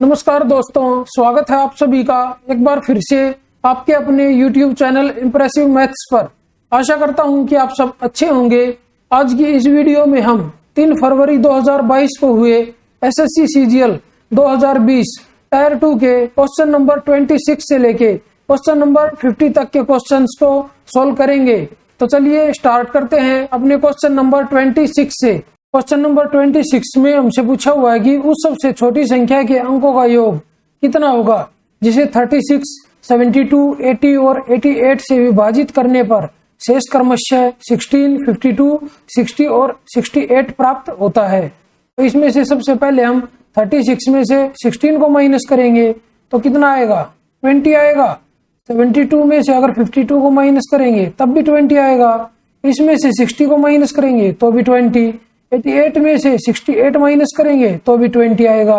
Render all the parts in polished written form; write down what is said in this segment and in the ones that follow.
नमस्कार दोस्तों, स्वागत है आप सभी का एक बार फिर से आपके अपने YouTube चैनल इम्प्रेसिव मैथ्स पर। आशा करता हूं कि आप सब अच्छे होंगे। आज की इस वीडियो में हम 3 फरवरी 2022 को हुए SSC CGL 2020 टायर 2 के क्वेश्चन नंबर 26 से लेके क्वेश्चन नंबर 50 तक के क्वेश्चंस को सोल्व करेंगे। तो चलिए स्टार्ट करते हैं अपने क्वेश्चन नंबर 26 से। क्वेश्चन नंबर 26 में हमसे पूछा हुआ है कि उस सबसे छोटी संख्या के अंकों का योग कितना होगा जिसे 36, 72, 80 और 88 से विभाजित करने पर शेष क्रमशः 16, 52, 60 और 68 प्राप्त होता है। तो इसमें से सबसे पहले हम 36 में से 16 को माइनस करेंगे तो कितना आएगा, 20 आएगा। 72 में से अगर 52 को माइनस करेंगे तब भी 20 आएगा। इसमें से 60 को माइनस करेंगे तो भी 20। 88 में से 68 माइनस करेंगे तो भी 20 आएगा।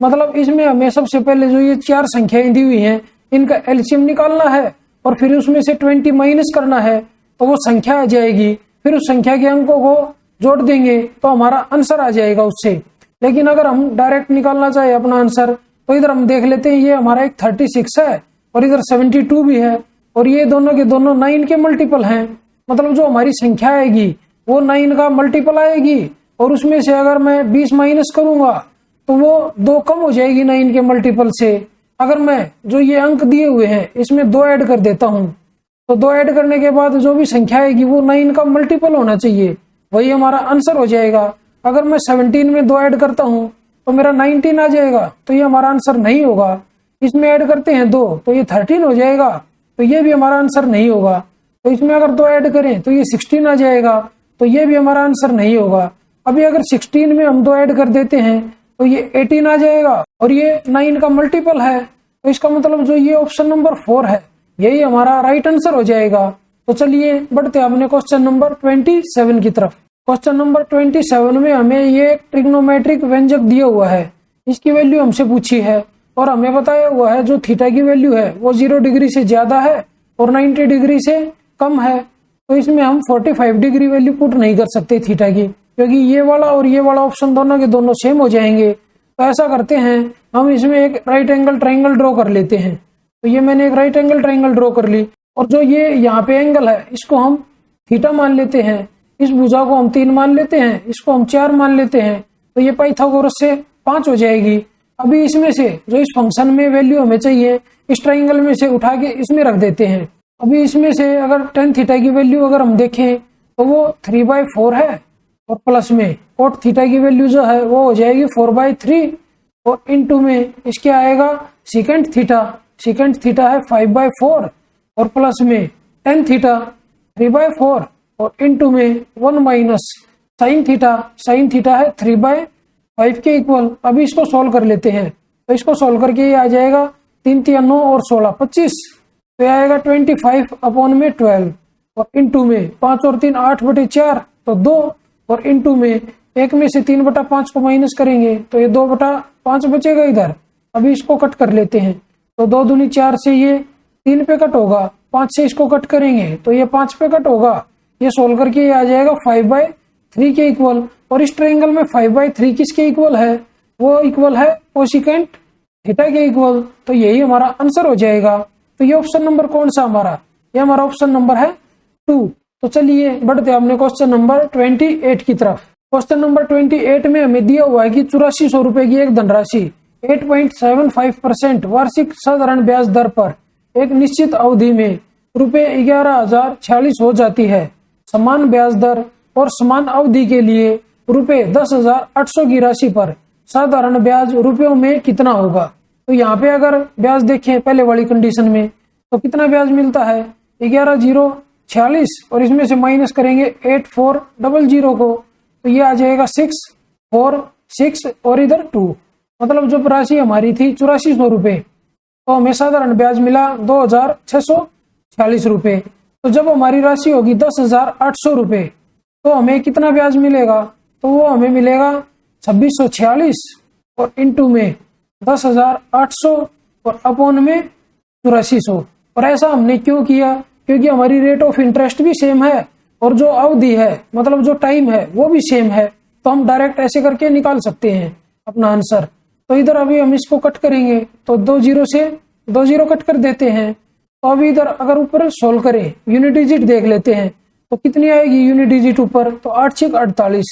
मतलब इसमें हमें सबसे पहले जो ये 4 संख्याएं दी हुई हैं इनका एलसीएम निकालना है और फिर उसमें से 20 माइनस करना है तो वो संख्या आ जाएगी। फिर उस संख्या के अंकों को जोड़ देंगे तो हमारा आंसर आ जाएगा उससे। लेकिन अगर हम डायरेक्ट निकालना चाहे अपना आंसर तो इधर हम देख लेते हैं, ये हमारा एक 36 है और इधर 72 भी है और ये दोनों के दोनों 9 के मल्टीपल हैं। मतलब जो हमारी संख्या आएगी वो 9 का मल्टीपल आएगी और उसमें से अगर मैं 20 माइनस करूंगा तो वो 2 कम हो जाएगी 9 के मल्टीपल से। अगर मैं जो ये अंक दिए हुए हैं इसमें 2 ऐड कर देता हूं तो 2 ऐड करने के बाद जो भी संख्या आएगी वो 9 का मल्टीपल होना चाहिए, वही हमारा आंसर हो जाएगा। अगर मैं 17 में 2 ऐड करता हूं तो मेरा 19 आ जाएगा, तो ये हमारा आंसर नहीं होगा। इसमें ऐड करते हैं 2 तो ये 13 हो जाएगा, तो ये भी हमारा आंसर नहीं होगा। तो इसमें अगर 2 ऐड करें तो ये 16 आ जाएगा, तो ये भी हमारा आंसर नहीं होगा। अभी अगर 16 में हम 2 ऐड कर देते हैं तो ये 18 आ जाएगा और ये 9 का मल्टीपल है, तो इसका मतलब जो ये ऑप्शन नंबर 4 है यही हमारा राइट आंसर हो जाएगा। तो चलिए बढ़ते हैं अपने क्वेश्चन नंबर 27 की तरफ। क्वेश्चन नंबर 27 में हमें ये ट्रिग्नोमेट्रिक व्यंजक दिया हुआ है, इसकी वैल्यू हमसे पूछी है और हमें बताया हुआ है जो थीटा की वैल्यू है वो 0 डिग्री से ज्यादा है और 90 डिग्री से कम है। तो इसमें हम 45 डिग्री वैल्यू पुट नहीं कर सकते थीटा की, क्योंकि ये वाला और ये वाला ऑप्शन दोनों के दोनों सेम हो जाएंगे। तो ऐसा करते हैं, हम इसमें एक राइट एंगल ट्रायंगल ड्रॉ कर लेते हैं। तो ये मैंने एक राइट एंगल ट्रायंगल ड्रॉ कर ली और जो ये यहाँ पे एंगल है इसको हम थीटा मान लेते हैं। इस भुजा को हम 3 मान लेते हैं, इसको हम 4 मान लेते हैं, तो ये पाइथागोरस से 5 हो जाएगी। अभी इसमें से जो इस फंक्शन में वैल्यू हमें चाहिए इस ट्राइंगल में से उठा के इसमें रख देते हैं। अभी इसमें से अगर tan थीटा की वैल्यू अगर हम देखें तो वो 3/4 है और प्लस में cot थीटा की वैल्यू जो है वो हो जाएगी 4/3 और इनटू में इसके आएगा secant थीटा है 5/4 और प्लस में tan थीटा 3/4 और इनटू में 1 माइनस sin थीटा है 3/5 के इक्वल। अभी इसको सोल्व कर लेते हैं, तो इसको सोल्व करके ये आ जाएगा 3 3 9 और 16 25, तो ये आएगा 25/12 और इनटू में 5 और 3 8/4 तो 2 और इनटू में 1 में से 3/5 को माइनस करेंगे तो ये 2/5 बचेगा इधर। अभी इसको कट कर लेते हैं, तो 2 दूनी 4 से ये 3 पे कट होगा, 5 से इसको कट करेंगे तो ये 5 पे कट होगा। ये सोल्व करके ये आ जाएगा 5/3 के इक्वल। और इस ट्रायंगल में 5/3 किसके इक्वल है, वो इक्वल है कोसिकेंट थीटा के इक्वल। तो यही हमारा आंसर हो जाएगा। तो ये ऑप्शन नंबर कौन सा हमारा, ये हमारा ऑप्शन नंबर है 2। तो चलिए बढ़ते हैं अपने क्वेश्चन नंबर 28 की तरफ। क्वेश्चन नंबर 28 में हमें दिया हुआ है कि 8400 रुपए की एक धनराशि 8.75% वार्षिक साधारण ब्याज दर पर एक निश्चित अवधि में ₹11,046 हो जाती है। समान ब्याज दर और समान अवधि के लिए ₹10,800 की राशि पर साधारण ब्याज रुपयों में कितना होगा। तो यहाँ पे अगर ब्याज देखें पहले वाली कंडीशन में तो कितना ब्याज मिलता है 11,046 और इसमें से माइनस करेंगे 8400 को, तो ये आ जाएगा 646 और इधर 2। मतलब जो राशि हमारी थी 8400 रुपए तो हमें साधारण ब्याज मिला 2,646 रुपए। तो जब हमारी राशि होगी 10,800 रुपए तो हमें कितना ब्याज मिलेगा, तो वो हमें मिलेगा 2646 और इनटू में 10,800 और अपॉन में 8400। और ऐसा हमने क्यों किया, क्योंकि हमारी रेट ऑफ इंटरेस्ट भी सेम है और जो अवधि है मतलब जो टाइम है वो भी सेम है, तो हम डायरेक्ट ऐसे करके निकाल सकते हैं अपना आंसर। तो इधर अभी हम इसको कट करेंगे तो 2 जीरो से 2 जीरो कट कर देते हैं। तो अभी इधर अगर ऊपर सोल्व करें, यूनिट डिजिट देख लेते हैं तो कितनी आएगी यूनिट डिजिट ऊपर, तो 8 6 48,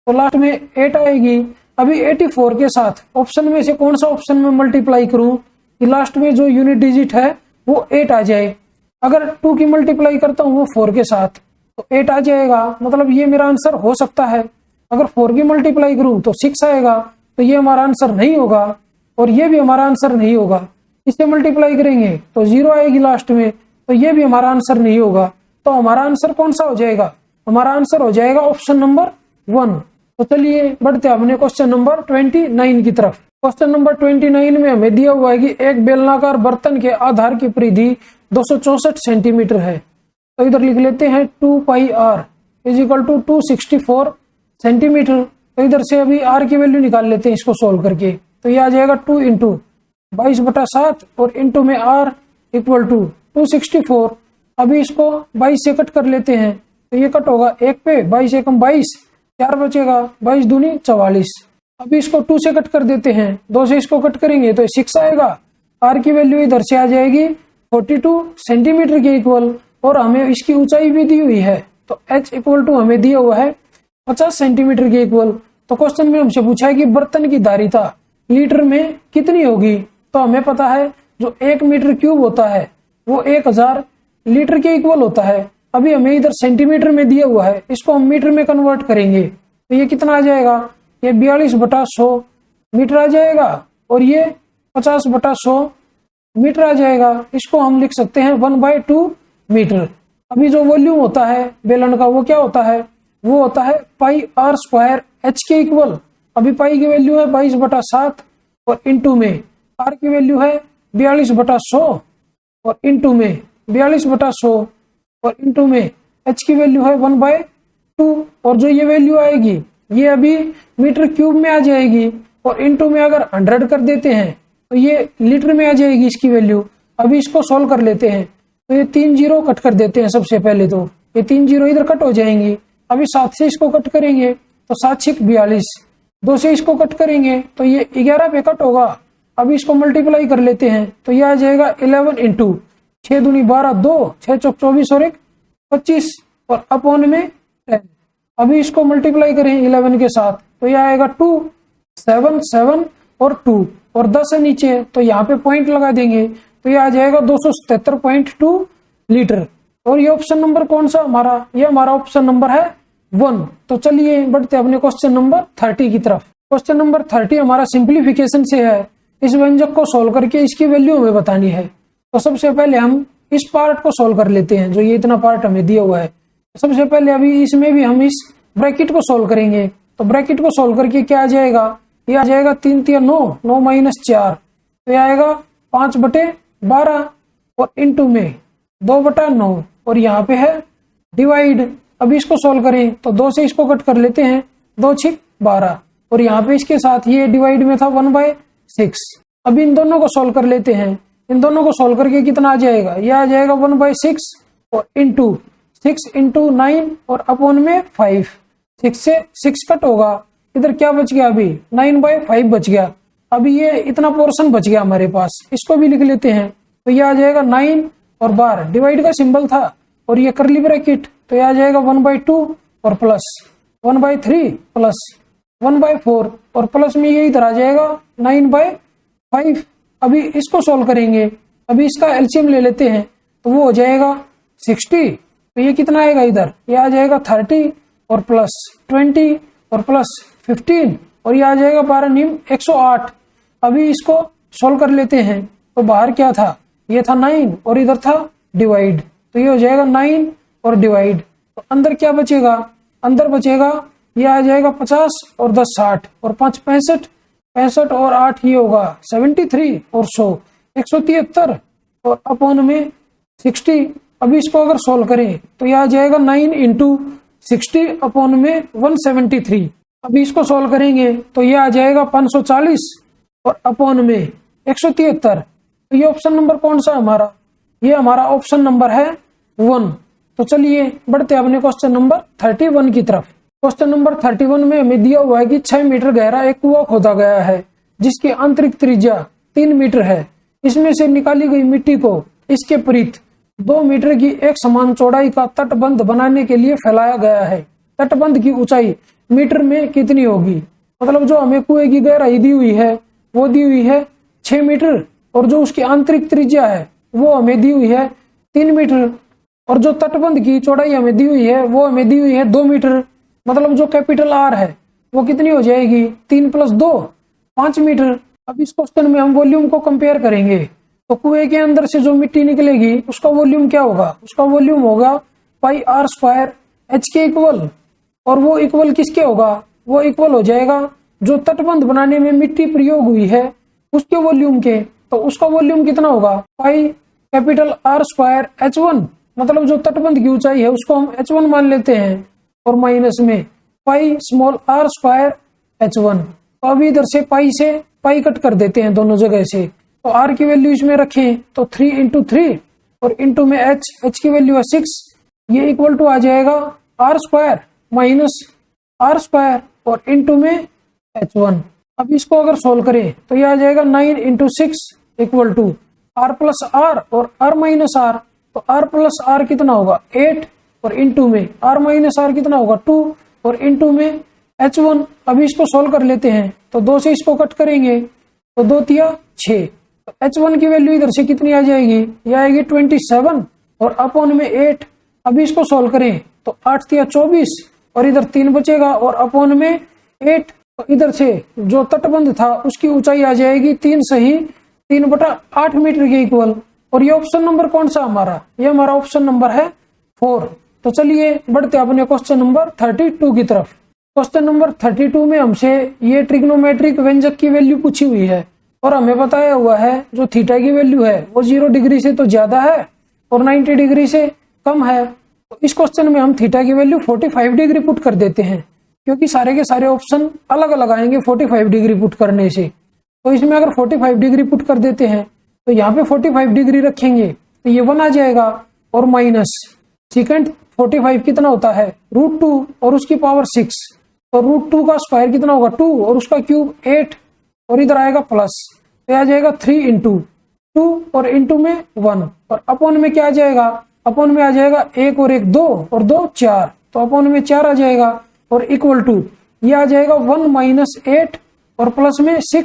तो लास्ट में 8 आएगी। अभी 84 के साथ ऑप्शन में से कौन सा ऑप्शन में मल्टीप्लाई करूं कि लास्ट में जो यूनिट डिजिट है वो 8 आ जाए। अगर 2 की मल्टीप्लाई करता हूं वो 4 के साथ तो 8 आ जाएगा, मतलब ये मेरा आंसर हो सकता है। अगर 4 की मल्टीप्लाई करूं तो 6 आएगा, तो ये हमारा आंसर नहीं होगा और ये भी हमारा आंसर नहीं होगा। इसे मल्टीप्लाई करेंगे तो 0 आएगी लास्ट में, तो ये भी हमारा आंसर नहीं होगा। तो हमारा आंसर कौन सा हो जाएगा, हमारा आंसर हो जाएगा ऑप्शन नंबर 1। तो चलिए बढ़ते हैं अपने क्वेश्चन नंबर 29 की तरफ। क्वेश्चन नंबर 29 में हमें दिया हुआ है कि एक बेलनाकार बर्तन के आधार की परिधि 264 सेंटीमीटर है। तो इधर लिख लेते हैं 2 pi r is equal to 264 centimetre. तो इधर से अभी आर की वैल्यू निकाल लेते हैं इसको सोल्व करके। तो ये आ जाएगा 2 इंटू 22/7 और इंटू में आर इक्वल टू 264। अभी इसको 22 से कट कर लेते हैं तो ये कट होगा 1 पे, 22 एकम 22, 4 बचेगा, 22 दूनी 44। अभी इसको 2 से कट कर देते हैं, 2 से इसको कट करेंगे तो 6 आएगा। आर की वैल्यू इधर से आ जाएगी 42 सेंटीमीटर के इक्वल और हमें इसकी ऊंचाई भी दी हुई है। तो h इक्वल टू हमें दिया हुआ है 50 सेंटीमीटर के इक्वल। तो क्वेश्चन में हमसे पूछा है कि बर्तन की धारिता लीटर में कितनी होगी। तो हमें पता है जो 1 मीटर क्यूब होता है वो 1000 लीटर के इक्वल होता है। अभी हमें इधर सेंटीमीटर में दिया हुआ है, इसको हम मीटर में कन्वर्ट करेंगे तो ये कितना आ जाएगा, ये 42/100 मीटर आ जाएगा और ये 50/100 मीटर आ जाएगा। इसको हम लिख सकते हैं 1/2 मीटर। अभी जो वॉल्यूम होता है बेलन का वो क्या होता है, वो होता है पाई आर स्क्वायर एच के इक्वल। अभी पाई की वैल्यू है 22/7 और इंटू में आर की वैल्यू है 42/100 और इंटू में 42/100 और इंटू में एच की वैल्यू है 1/2 और जो ये वैल्यू आएगी ये अभी मीटर क्यूब में आ जाएगी और इंटू में अगर 100 कर देते हैं तो ये लीटर में आ जाएगी इसकी वैल्यू। अभी इसको सोल्व कर लेते हैं तो ये 3 जीरो कट कर देते हैं सबसे पहले, तो ये 3 जीरो इधर कट हो जाएंगी। अभी 7 से इसको कट करेंगे तो 7 6 42, 2 से इसको कट करेंगे तो ये 11 पे कट होगा। अभी इसको मल्टीप्लाई कर लेते हैं तो ये आ जाएगा 11 इंटू 6 दूनी 12, 2 6 चौक 24 और 1 25 और अपॉन में 10। अभी इसको मल्टीप्लाई करें 11 के साथ तो ये आएगा 2 7 7 और 2 और 10 है नीचे तो यहाँ पे पॉइंट लगा देंगे तो ये आ जाएगा 277.2 लीटर। और ये ऑप्शन नंबर कौन सा हमारा, ये हमारा ऑप्शन नंबर है 1। तो चलिए बढ़ते अपने क्वेश्चन नंबर 30 की तरफ। क्वेश्चन नंबर 30 हमारा सिंप्लीफिकेशन से है। इस व्यंजक को सोल्व करके इसकी वैल्यू हमें बतानी है। तो सबसे पहले हम इस पार्ट को सोल्व कर लेते हैं, जो ये इतना पार्ट हमें दिया हुआ है। सबसे पहले अभी इसमें भी हम इस ब्रैकेट को सोल्व करेंगे। तो ब्रैकेट को सोल्व करके क्या आ जाएगा, ये आ जाएगा 3 3 9 9 - 4 तो ये आएगा 5/12 और इंटू में 2/9 और यहाँ पे है डिवाइड। अभी इसको सोल्व करें तो 2 से इसको कट कर लेते हैं, 2 6 12 और यहाँ पे इसके साथ ये डिवाइड में था 1/6। अभी इन दोनों को सोल्व कर लेते हैं। इन दोनों को सोल्व करके कितना आ जाएगा, ये आ जाएगा 1/6 और इंटू 6 इंटू 9 और अपॉन में 5। 6 से 6 कट होगा, इधर क्या बच गया, अभी 9/5 बच गया। अभी ये इतना पोर्शन बच गया हमारे पास, इसको भी लिख लेते हैं। तो ये आ जाएगा 9 और 12 डिवाइड का सिंबल था और ये करली ब्रैकेट तो ये आ जाएगा 1/2 और प्लस 1/3 प्लस 1/4 और प्लस में ये इधर आ जाएगा 9/5। अभी इसको सोल्व करेंगे, अभी इसका एलसीएम ले लेते हैं तो वो हो जाएगा 60। तो ये कितना आएगा, इधर ये आ जाएगा 30 और प्लस 20 और प्लस 15 और ये आ जाएगा 12 9 108। अभी इसको सोल्व कर लेते हैं तो बाहर क्या था, ये था 9 और इधर था डिवाइड तो ये हो जाएगा 9 और डिवाइड। तो अंदर क्या बचेगा, अंदर बचेगा ये आ जाएगा 50 और 10 60 और 5 65 65 और 8 ये होगा 73 और 100 173 और अपॉन में 60। अभी इसको अगर सोल्व करें तो ये आ जाएगा 9 इंटू 60 अपॉन में 173। अभी इसको सोल्व करेंगे तो ये आ जाएगा 540 और अपॉन में 173। तो ये ऑप्शन नंबर कौन सा हमारा, ये हमारा ऑप्शन नंबर है 1। तो चलिए बढ़ते हैं अपने क्वेश्चन नंबर 31 की तरफ। क्वेश्चन नंबर 31 में हमें दिया हुआ है कि 6 मीटर गहरा एक कुआं खोदा गया है जिसकी आंतरिक त्रिज्या 3 मीटर है, इसमें से निकाली गई मिट्टी को इसके परित 2 मीटर की एक समान चौड़ाई का तटबंध बनाने के लिए फैलाया गया है। तटबंध की ऊंचाई मीटर में कितनी होगी? मतलब जो हमें कुएं की गहराई दी हुई है वो दी हुई है 6 मीटर और जो उसकी आंतरिक त्रिज्या है वो हमें दी हुई है 3 मीटर और जो तटबंध की चौड़ाई हमें दी हुई है वो हमें दी हुई है 2 मीटर। मतलब जो कैपिटल आर है वो कितनी हो जाएगी? 3 + 2 5 मीटर। अब इस क्वेश्चन में हम वॉल्यूम को कंपेयर करेंगे तो कुएं के अंदर से जो मिट्टी निकलेगी उसका वॉल्यूम क्या होगा? उसका वॉल्यूम होगा πr² h के इक्वल, और वो इक्वल किसके होगा? वो इक्वल हो जाएगा जो तटबंध बनाने में मिट्टी प्रयोग हुई है उसके वॉल्यूम के। तो उसका वॉल्यूम कितना होगा? πR² h1। मतलब जो तटबंध की ऊंचाई है उसको हम h1 मान लेते हैं और माइनस में πr² h1। तो अभी इधर से पाई से पाई कट कर देते हैं दोनों जगह से, तो r की वैल्यू इसमें रखें तो 3 × 3 और इंटू में h की वैल्यू है 6, ये इक्वल टू आ जाएगा r² माइनस r² और इंटू में h1। अब इसको अगर सोल्व करें तो ये आ जाएगा 9 × 6 इक्वल टू r + r और r - r। तो r + r कितना होगा? 8 और इंटू में r - r कितना होगा? 2 और इंटू में h1। अभी इसको सोल्व कर लेते हैं तो 2 से इसको कट करेंगे तो 2 × 6। तो h1 की वैल्यू इधर से कितनी आ जाएगी? ये आएगी 27 और अपॉन में 8। अभी इसको सोल्व करें तो 8 × 24 और इधर 3 बचेगा और अपॉन में 8। तो इधर से जो तटबंध था उसकी ऊंचाई आ जाएगी 3 सही 3/8 मीटर के इक्वल। और ये ऑप्शन नंबर कौन सा हमारा? ये हमारा ऑप्शन नंबर है 4। तो चलिए बढ़ते अपने क्वेश्चन नंबर 32 की तरफ। क्वेश्चन नंबर 32 में हमसे ये ट्रिग्नोमेट्रिक व्यंजक की वैल्यू पूछी हुई है और हमें बताया हुआ है जो थीटा की वैल्यू है वो 0 डिग्री से तो ज्यादा है और 90 डिग्री से कम है। तो इस क्वेश्चन में हम थीटा की वैल्यू 45 डिग्री पुट कर देते हैं, क्योंकि सारे के सारे ऑप्शन अलग अलग आएंगे 45 डिग्री पुट करने से। तो इसमें अगर 45 डिग्री पुट कर देते हैं तो यहाँ पे 45 डिग्री रखेंगे तो ये 1 आ जाएगा और माइनस सेकंड 45 कितना होता है? √2 और उसकी पावर 6। तो √2 का स्क्वायर कितना होगा? 2 और उसका क्यूब 8 और इधर आएगा प्लस, तो आ जाएगा 3 × 2 और इंटू में 1 और अपॉन में क्या आ जाएगा? अपॉन में आ जाएगा 1 और 1 2 और 2 4, तो अपॉन में 4 आ जाएगा और इक्वल टू ये आ जाएगा 1 - 8 और प्लस में 6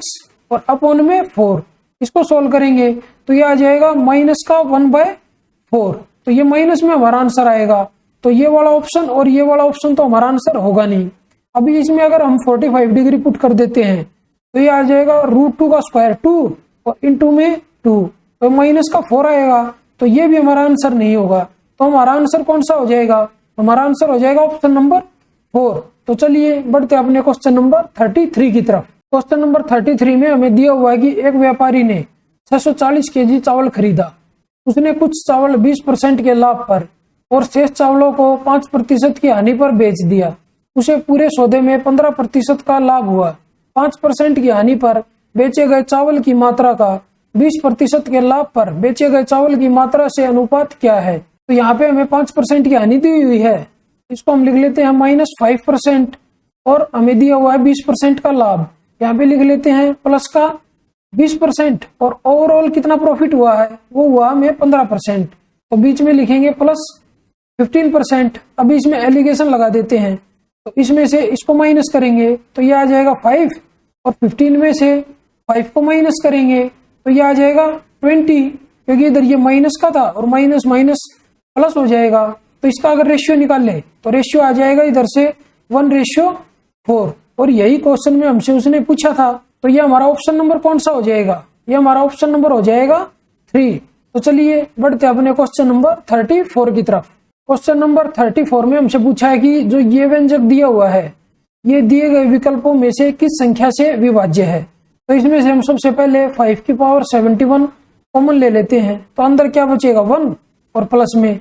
और अपॉन में 4। इसको सोल्व करेंगे तो ये आ जाएगा -1/4। तो ये माइनस में हमारा आंसर आएगा। तो ये वाला ऑप्शन और ये वाला ऑप्शन तो हमारा आंसर होगा नहीं। अभी इसमें अगर हम 45 डिग्री पुट कर देते हैं तो ये आ जाएगा √2 का स्क्वायर 2 और इंटू में 2, तो माइनस का 4 आएगा। तो ये भी हमारा आंसर नहीं होगा। तो हमारा आंसर कौन सा हो जाएगा? हमारा आंसर हो जाएगा ऑप्शन नंबर 4। तो चलिए बढ़ते अपने क्वेश्चन नंबर 33 की तरफ। क्वेश्चन नंबर 33 में हमें दिया हुआ है कि एक व्यापारी ने 640 kg चावल खरीदा। उसने कुछ चावल 20% के लाभ पर और शेष चावलों को 5% की हानि पर बेच दिया। उसे पूरे सौदे में 15% का लाभ हुआ। 5% की हानि पर बेचे गए चावल की मात्रा का 20% के लाभ पर बेचे गए चावल की मात्रा से अनुपात क्या है? तो यहाँ पे हमें 5% की हानि दी हुई है, इसको हम लिख लेते हैं -5% और हमें दिया हुआ है 20% का लाभ, यहाँ पे लिख लेते हैं प्लस का 20% और ओवरऑल कितना प्रॉफिट हुआ है वो हुआ हमें 15%। तो बीच में लिखेंगे प्लस 15%। अभी इसमें एलिगेशन लगा देते हैं तो इसमें से इसको माइनस करेंगे तो ये आ जाएगा 5 और 15 में से 5 को माइनस करेंगे तो ये आ जाएगा 20, क्योंकि इधर ये माइनस का था और माइनस माइनस प्लस हो जाएगा। तो इसका अगर रेशियो निकाल ले तो रेशियो आ जाएगा इधर से 1:4 और यही क्वेश्चन में हमसे उसने पूछा था। तो ये हमारा ऑप्शन नंबर कौन सा हो जाएगा? ये हमारा ऑप्शन नंबर हो जाएगा 3। तो चलिए बढ़ते अपने क्वेश्चन नंबर 34 की तरफ। क्वेश्चन नंबर 34 में हमसे पूछा है कि जो ये व्यंजक दिया हुआ है ये दिए गए विकल्पों में से किस संख्या से विभाज्य है? तो इसमें से हम सबसे पहले 5�71 कॉमन ले लेते हैं तो अंदर क्या बचेगा 1 और प्लस में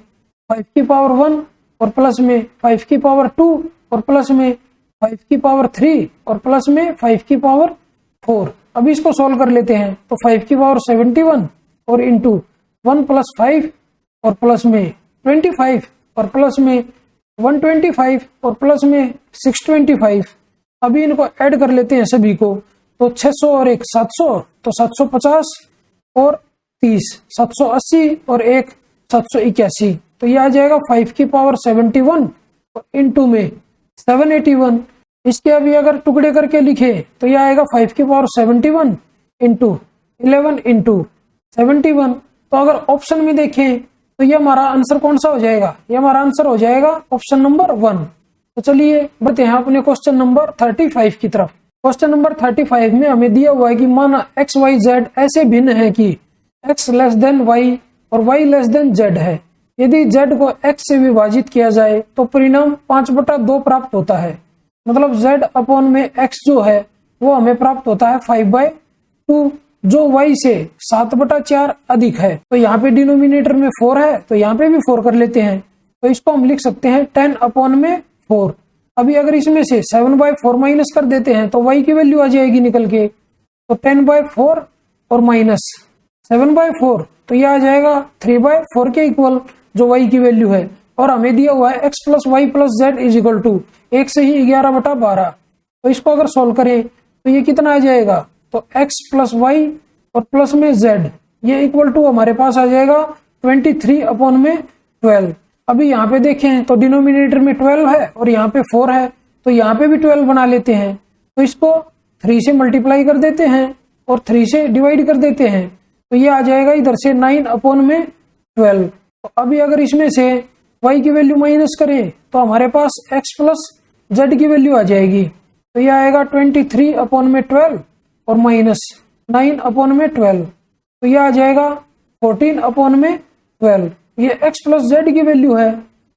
5�1 और प्लस में 5�2 और प्लस में 5�3 और प्लस में 5⁴। अभी इसको सोल्व कर लेते हैं तो 5�71 और इंटू 1 + 5 और प्लस में 25 और प्लस में 125 और प्लस में 625। अभी इनको ऐड कर लेते हैं सभी को तो 600 और एक 700, तो 750 और 30 780 और एक 781, तो ये आ जाएगा 5 की पावर 71 और इनटू में 781। इसके अभी अगर टुकड़े करके लिखे तो ये आएगा 5 की पावर 71 इंटू 11 इंटू 71। तो अगर ऑप्शन में देखें तो ये हमारा आंसर कौन सा हो जाएगा, ये हमारा आंसर हो जाएगा ऑप्शन नंबर 1। तो चलिए बढ़ते हैं अपने क्वेश्चन नंबर 35 की तरफ। क्वेश्चन नंबर 35 में हमें दिया हुआ है कि माना एक्स वाई जेड ऐसे भिन्न है कि एक्स लेस देन वाई और वाई लेस देन जेड है। यदि जेड को एक्स से विभाजित किया जाए तो परिणाम 5/2 प्राप्त होता है। मतलब जेड अपॉन में एक्स जो है वो हमें प्राप्त होता है 5/2, जो वाई से 7/4 अधिक है। तो यहाँ पे डिनोमिनेटर में 4 है तो यहाँ पे भी 4 कर लेते हैं, तो इसको हम लिख सकते हैं 10 अपॉन में 4। अभी अगर इसमें से 7/4 माइनस कर देते हैं तो वाई की वैल्यू आ जाएगी निकल के, तो 10/4 और माइनस 7/4, तो यह आ जाएगा 3/4 के इक्वल जो वाई की वैल्यू है। और हमें दिया हुआ है X plus Y plus Z is equal to 1 से ही 11/12। तो इसको अगर सोल्व करें तो ये कितना आ जाएगा, तो एक्स प्लस वाई और प्लस में जेड ये इक्वल टू हमारे पास आ जाएगा 23 अपॉन में 12। अभी यहाँ पे देखें तो डिनोमिनेटर में 12 है और यहाँ पे 4 है, तो यहाँ पे भी 12 बना लेते हैं। तो इसको 3 से मल्टीप्लाई कर देते हैं और 3 से डिवाइड कर देते हैं, तो ये आ जाएगा इधर से 9 अपॉन में 12। तो अभी अगर इसमें से y की वैल्यू माइनस करें तो हमारे पास x प्लस जेड की वैल्यू आ जाएगी, तो ये आएगा 23 अपॉन में 12 और माइनस 9 अपॉन में 12, तो ये आ जाएगा 14 अपॉन में 12। ये x प्लस जेड की वैल्यू है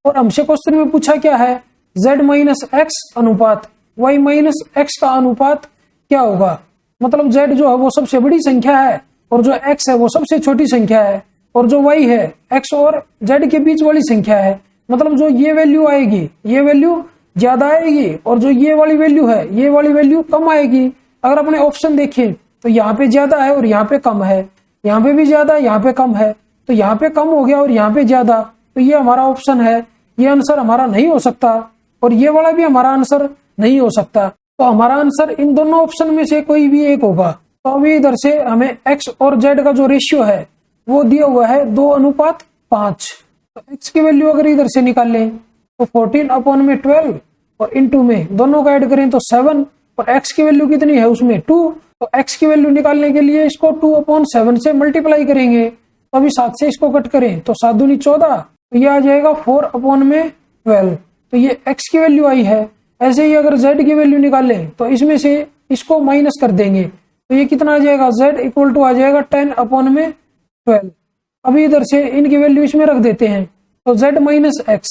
और हमसे क्वेश्चन में पूछा क्या है, z माइनस एक्स अनुपात y माइनस एक्स का अनुपात क्या होगा। मतलब z जो है वो सबसे बड़ी संख्या है और जो x है वो सबसे छोटी संख्या है, और जो y है x और z के बीच वाली संख्या है। मतलब जो ये वैल्यू आएगी ये वैल्यू ज्यादा आएगी और जो ये वाली वैल्यू है ये वाली वैल्यू कम आएगी। अगर अपने ऑप्शन देखें तो यहाँ पे ज्यादा है और यहाँ पे कम है, यहाँ पे भी ज्यादा है यहाँ पे कम है, तो यहाँ पे कम हो गया और यहाँ पे ज्यादा, तो ये हमारा ऑप्शन है, ये आंसर हमारा नहीं हो सकता और ये वाला भी हमारा आंसर नहीं हो सकता। तो हमारा आंसर इन दोनों ऑप्शन में से कोई भी एक होगा। तो अभी इधर से हमें x और z का जो रेशियो है वो दिया हुआ है 2:5। तो x की वैल्यू अगर इधर से निकाल लें तो 14 अपॉन में 12 और इनटू में दोनों का ऐड करें तो 7 और x की वैल्यू कितनी है उसमें 2। तो x की वैल्यू निकालने के लिए इसको 2/7 से मल्टीप्लाई करेंगे। तो अभी 7 से इसको कट करें तो 7 दूनी 14, तो ये आ जाएगा 4 अपॉन में 12। तो ये x की वैल्यू आई है। ऐसे ही अगर z की वैल्यू निकालें तो इसमें से इसको माइनस कर देंगे, तो ये कितना आ जाएगा, z इक्वल टू आ जाएगा 10 अपॉन में 12। अभी इधर से इनकी वैल्यू इसमें रख देते हैं तो z माइनस एक्स,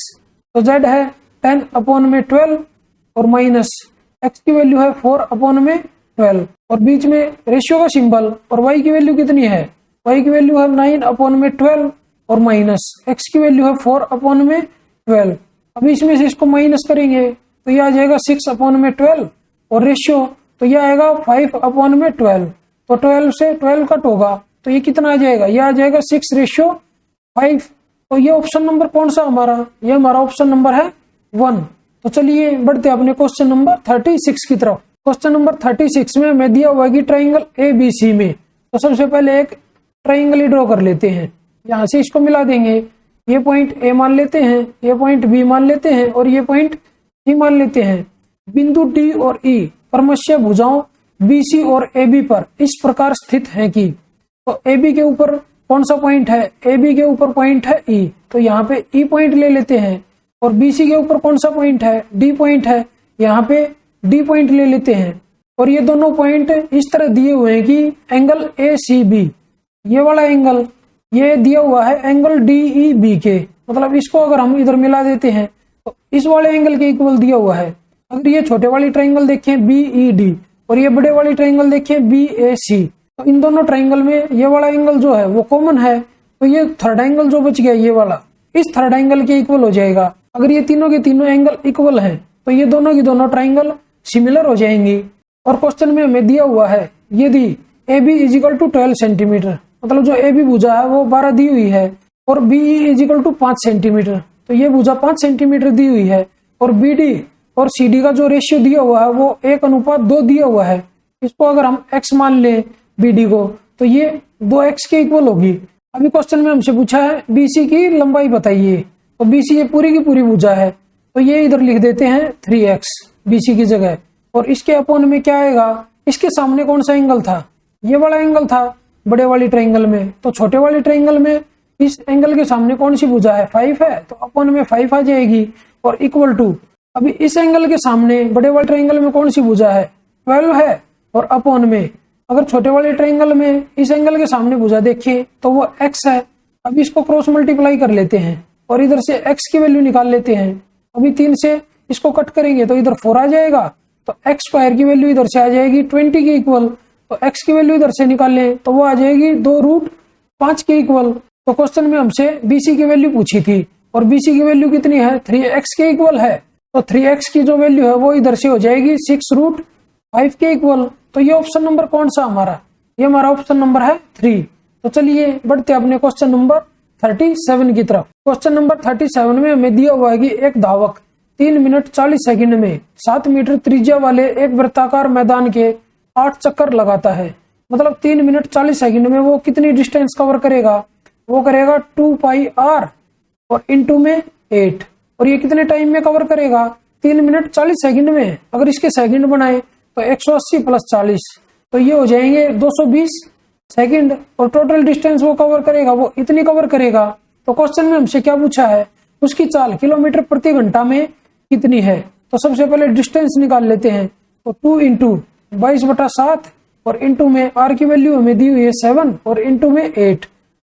तो z है 10 अपॉन में 12 और माइनस x की वैल्यू है 4 अपॉन में 12 और बीच में रेशियो का सिंबल, और y की वैल्यू कितनी है, y की वैल्यू है 9 अपॉन में 12 और माइनस x की वैल्यू है 4 अपॉन में 12। अभी इसमें से इसको माइनस करेंगे तो यह आ जाएगा 6 अपॉन में 12 और रेशियो तो यह आएगा 5 अपॉन में 12। तो 12 से 12 कट होगा तो ये कितना आ जाएगा, यह आ जाएगा 6:5। तो ये ऑप्शन नंबर कौन सा हमारा, ये हमारा ऑप्शन नंबर है 1। तो चलिए बढ़ते अपने क्वेश्चन नंबर 36 की तरफ। क्वेश्चन नंबर 36 में हमें दिया हुआ कि ट्राइंगल ABC में, तो सबसे पहले एक ट्राइंगल ही ड्रॉ कर लेते हैं। यहाँ से इसको मिला देंगे, ये पॉइंट A मान लेते हैं, ये पॉइंट B मान लेते हैं और ये पॉइंट C मान लेते हैं। बिंदु D और E परमश्य भुजाओं BC और AB पर इस प्रकार स्थित है कि, तो AB के ऊपर कौन सा पॉइंट है, AB के ऊपर पॉइंट है E, तो यहाँ पे E पॉइंट ले लेते हैं। और BC के ऊपर कौन सा पॉइंट है, D पॉइंट है, यहाँ पे D पॉइंट ले लेते हैं। और ये दोनों पॉइंट इस तरह दिए हुए हैं कि एंगल ACB, ये वाला एंगल ये दिया हुआ है एंगल DEB के, मतलब इसको अगर हम इधर मिला देते हैं तो इस वाले एंगल के इक्वल दिया हुआ है। अगर ये छोटे वाली ट्राइंगल देखें BED और ये बड़े वाली ट्राइंगल देखें BAC, तो इन दोनों ट्राइंगल में ये वाला एंगल जो है वो कॉमन है, तो ये थर्ड एंगल जो बच गया ये वाला इस थर्ड एंगल के इक्वल हो जाएगा। अगर ये तीनों के तीनों एंगल इक्वल हैं तो ये दोनों की दोनों ट्राइंगल सिमिलर हो जाएंगी। और क्वेश्चन में हमें दिया हुआ है यदि AB इजिकल टू 12 सेंटीमीटर, मतलब जो AB भुजा है वो 12 दी हुई है, और BE इजिकल टू 5 सेंटीमीटर, तो ये भुजा 5 सेंटीमीटर दी हुई है, और BD और CD का जो रेशियो दिया हुआ है वो 1:2 दिया हुआ है, इसको अगर हम x मान ले BD को, तो ये 2x के इक्वल होगी। अभी क्वेश्चन में हमसे पूछा है BC की लंबाई बताइए, तो BC ये पूरी की पूरी भुजा है, तो ये इधर लिख देते हैं 3x BC की जगह। और इसके अपोन में क्या आएगा, इसके सामने कौन सा एंगल था, ये वाला एंगल था बड़े वाली ट्रायंगल में, तो छोटे वाली ट्रायंगल में इस एंगल के सामने कौन सी भुजा है, 5 है, तो अपोन में 5 आ जाएगी। और इक्वल टू, अभी इस एंगल के सामने बड़े वाले ट्रायंगल में कौन सी भुजा है, 12 है, और अपोन में अगर छोटे वाले ट्रायंगल में इस एंगल के सामने भुजा देखें तो वो x है। अभी इसको क्रॉस मल्टीप्लाई कर लेते हैं और इधर से x की वैल्यू निकाल लेते हैं। अभी 3 से इसको कट करेंगे तो इधर 4 आ जाएगा, तो x स्क्वायर की वैल्यू इधर से आ जाएगी 20 के इक्वल, तो x की वैल्यू इधर से निकाल लें तो वो आ जाएगी 2√5 के इक्वल। तो क्वेश्चन में हमसे BC की वैल्यू पूछी थी और BC की वैल्यू कितनी है, 3x के इक्वल है, तो 3x की जो वैल्यू है वो इधर से हो जाएगी 6√5 के इक्वल। तो ये ऑप्शन नंबर कौन सा हमारा, ये हमारा ऑप्शन नंबर है 3। तो चलिए बढ़ते अपने क्वेश्चन नंबर 37 की तरफ। क्वेश्चन नंबर 37 में हमें दिया हुआ है कि एक धावक 3 मिनट 40 सेकंड में 7 मीटर त्रिज्या वाले एक वृत्ताकार मैदान के 8 चक्कर लगाता है। मतलब 3 मिनट 40 सेकंड में वो कितनी डिस्टेंस कवर करेगा, वो करेगा 2πr और इंटू में 8। और ये कितने टाइम में कवर करेगा, 3 मिनट 40 सेकंड में। अगर इसके सेकंड बनाए तो 180 + 40, तो ये हो जाएंगे 220 सेकंड। और टोटल डिस्टेंस वो कवर करेगा, वो इतनी कवर करेगा। तो क्वेश्चन में हमसे क्या पूछा है, उसकी चाल किलोमीटर प्रति घंटा में कितनी है। तो सबसे पहले डिस्टेंस निकाल लेते हैं, तो 2 × 22/7 और इंटू में r की वैल्यू हमें दी हुई है 7 और इंटू में 8,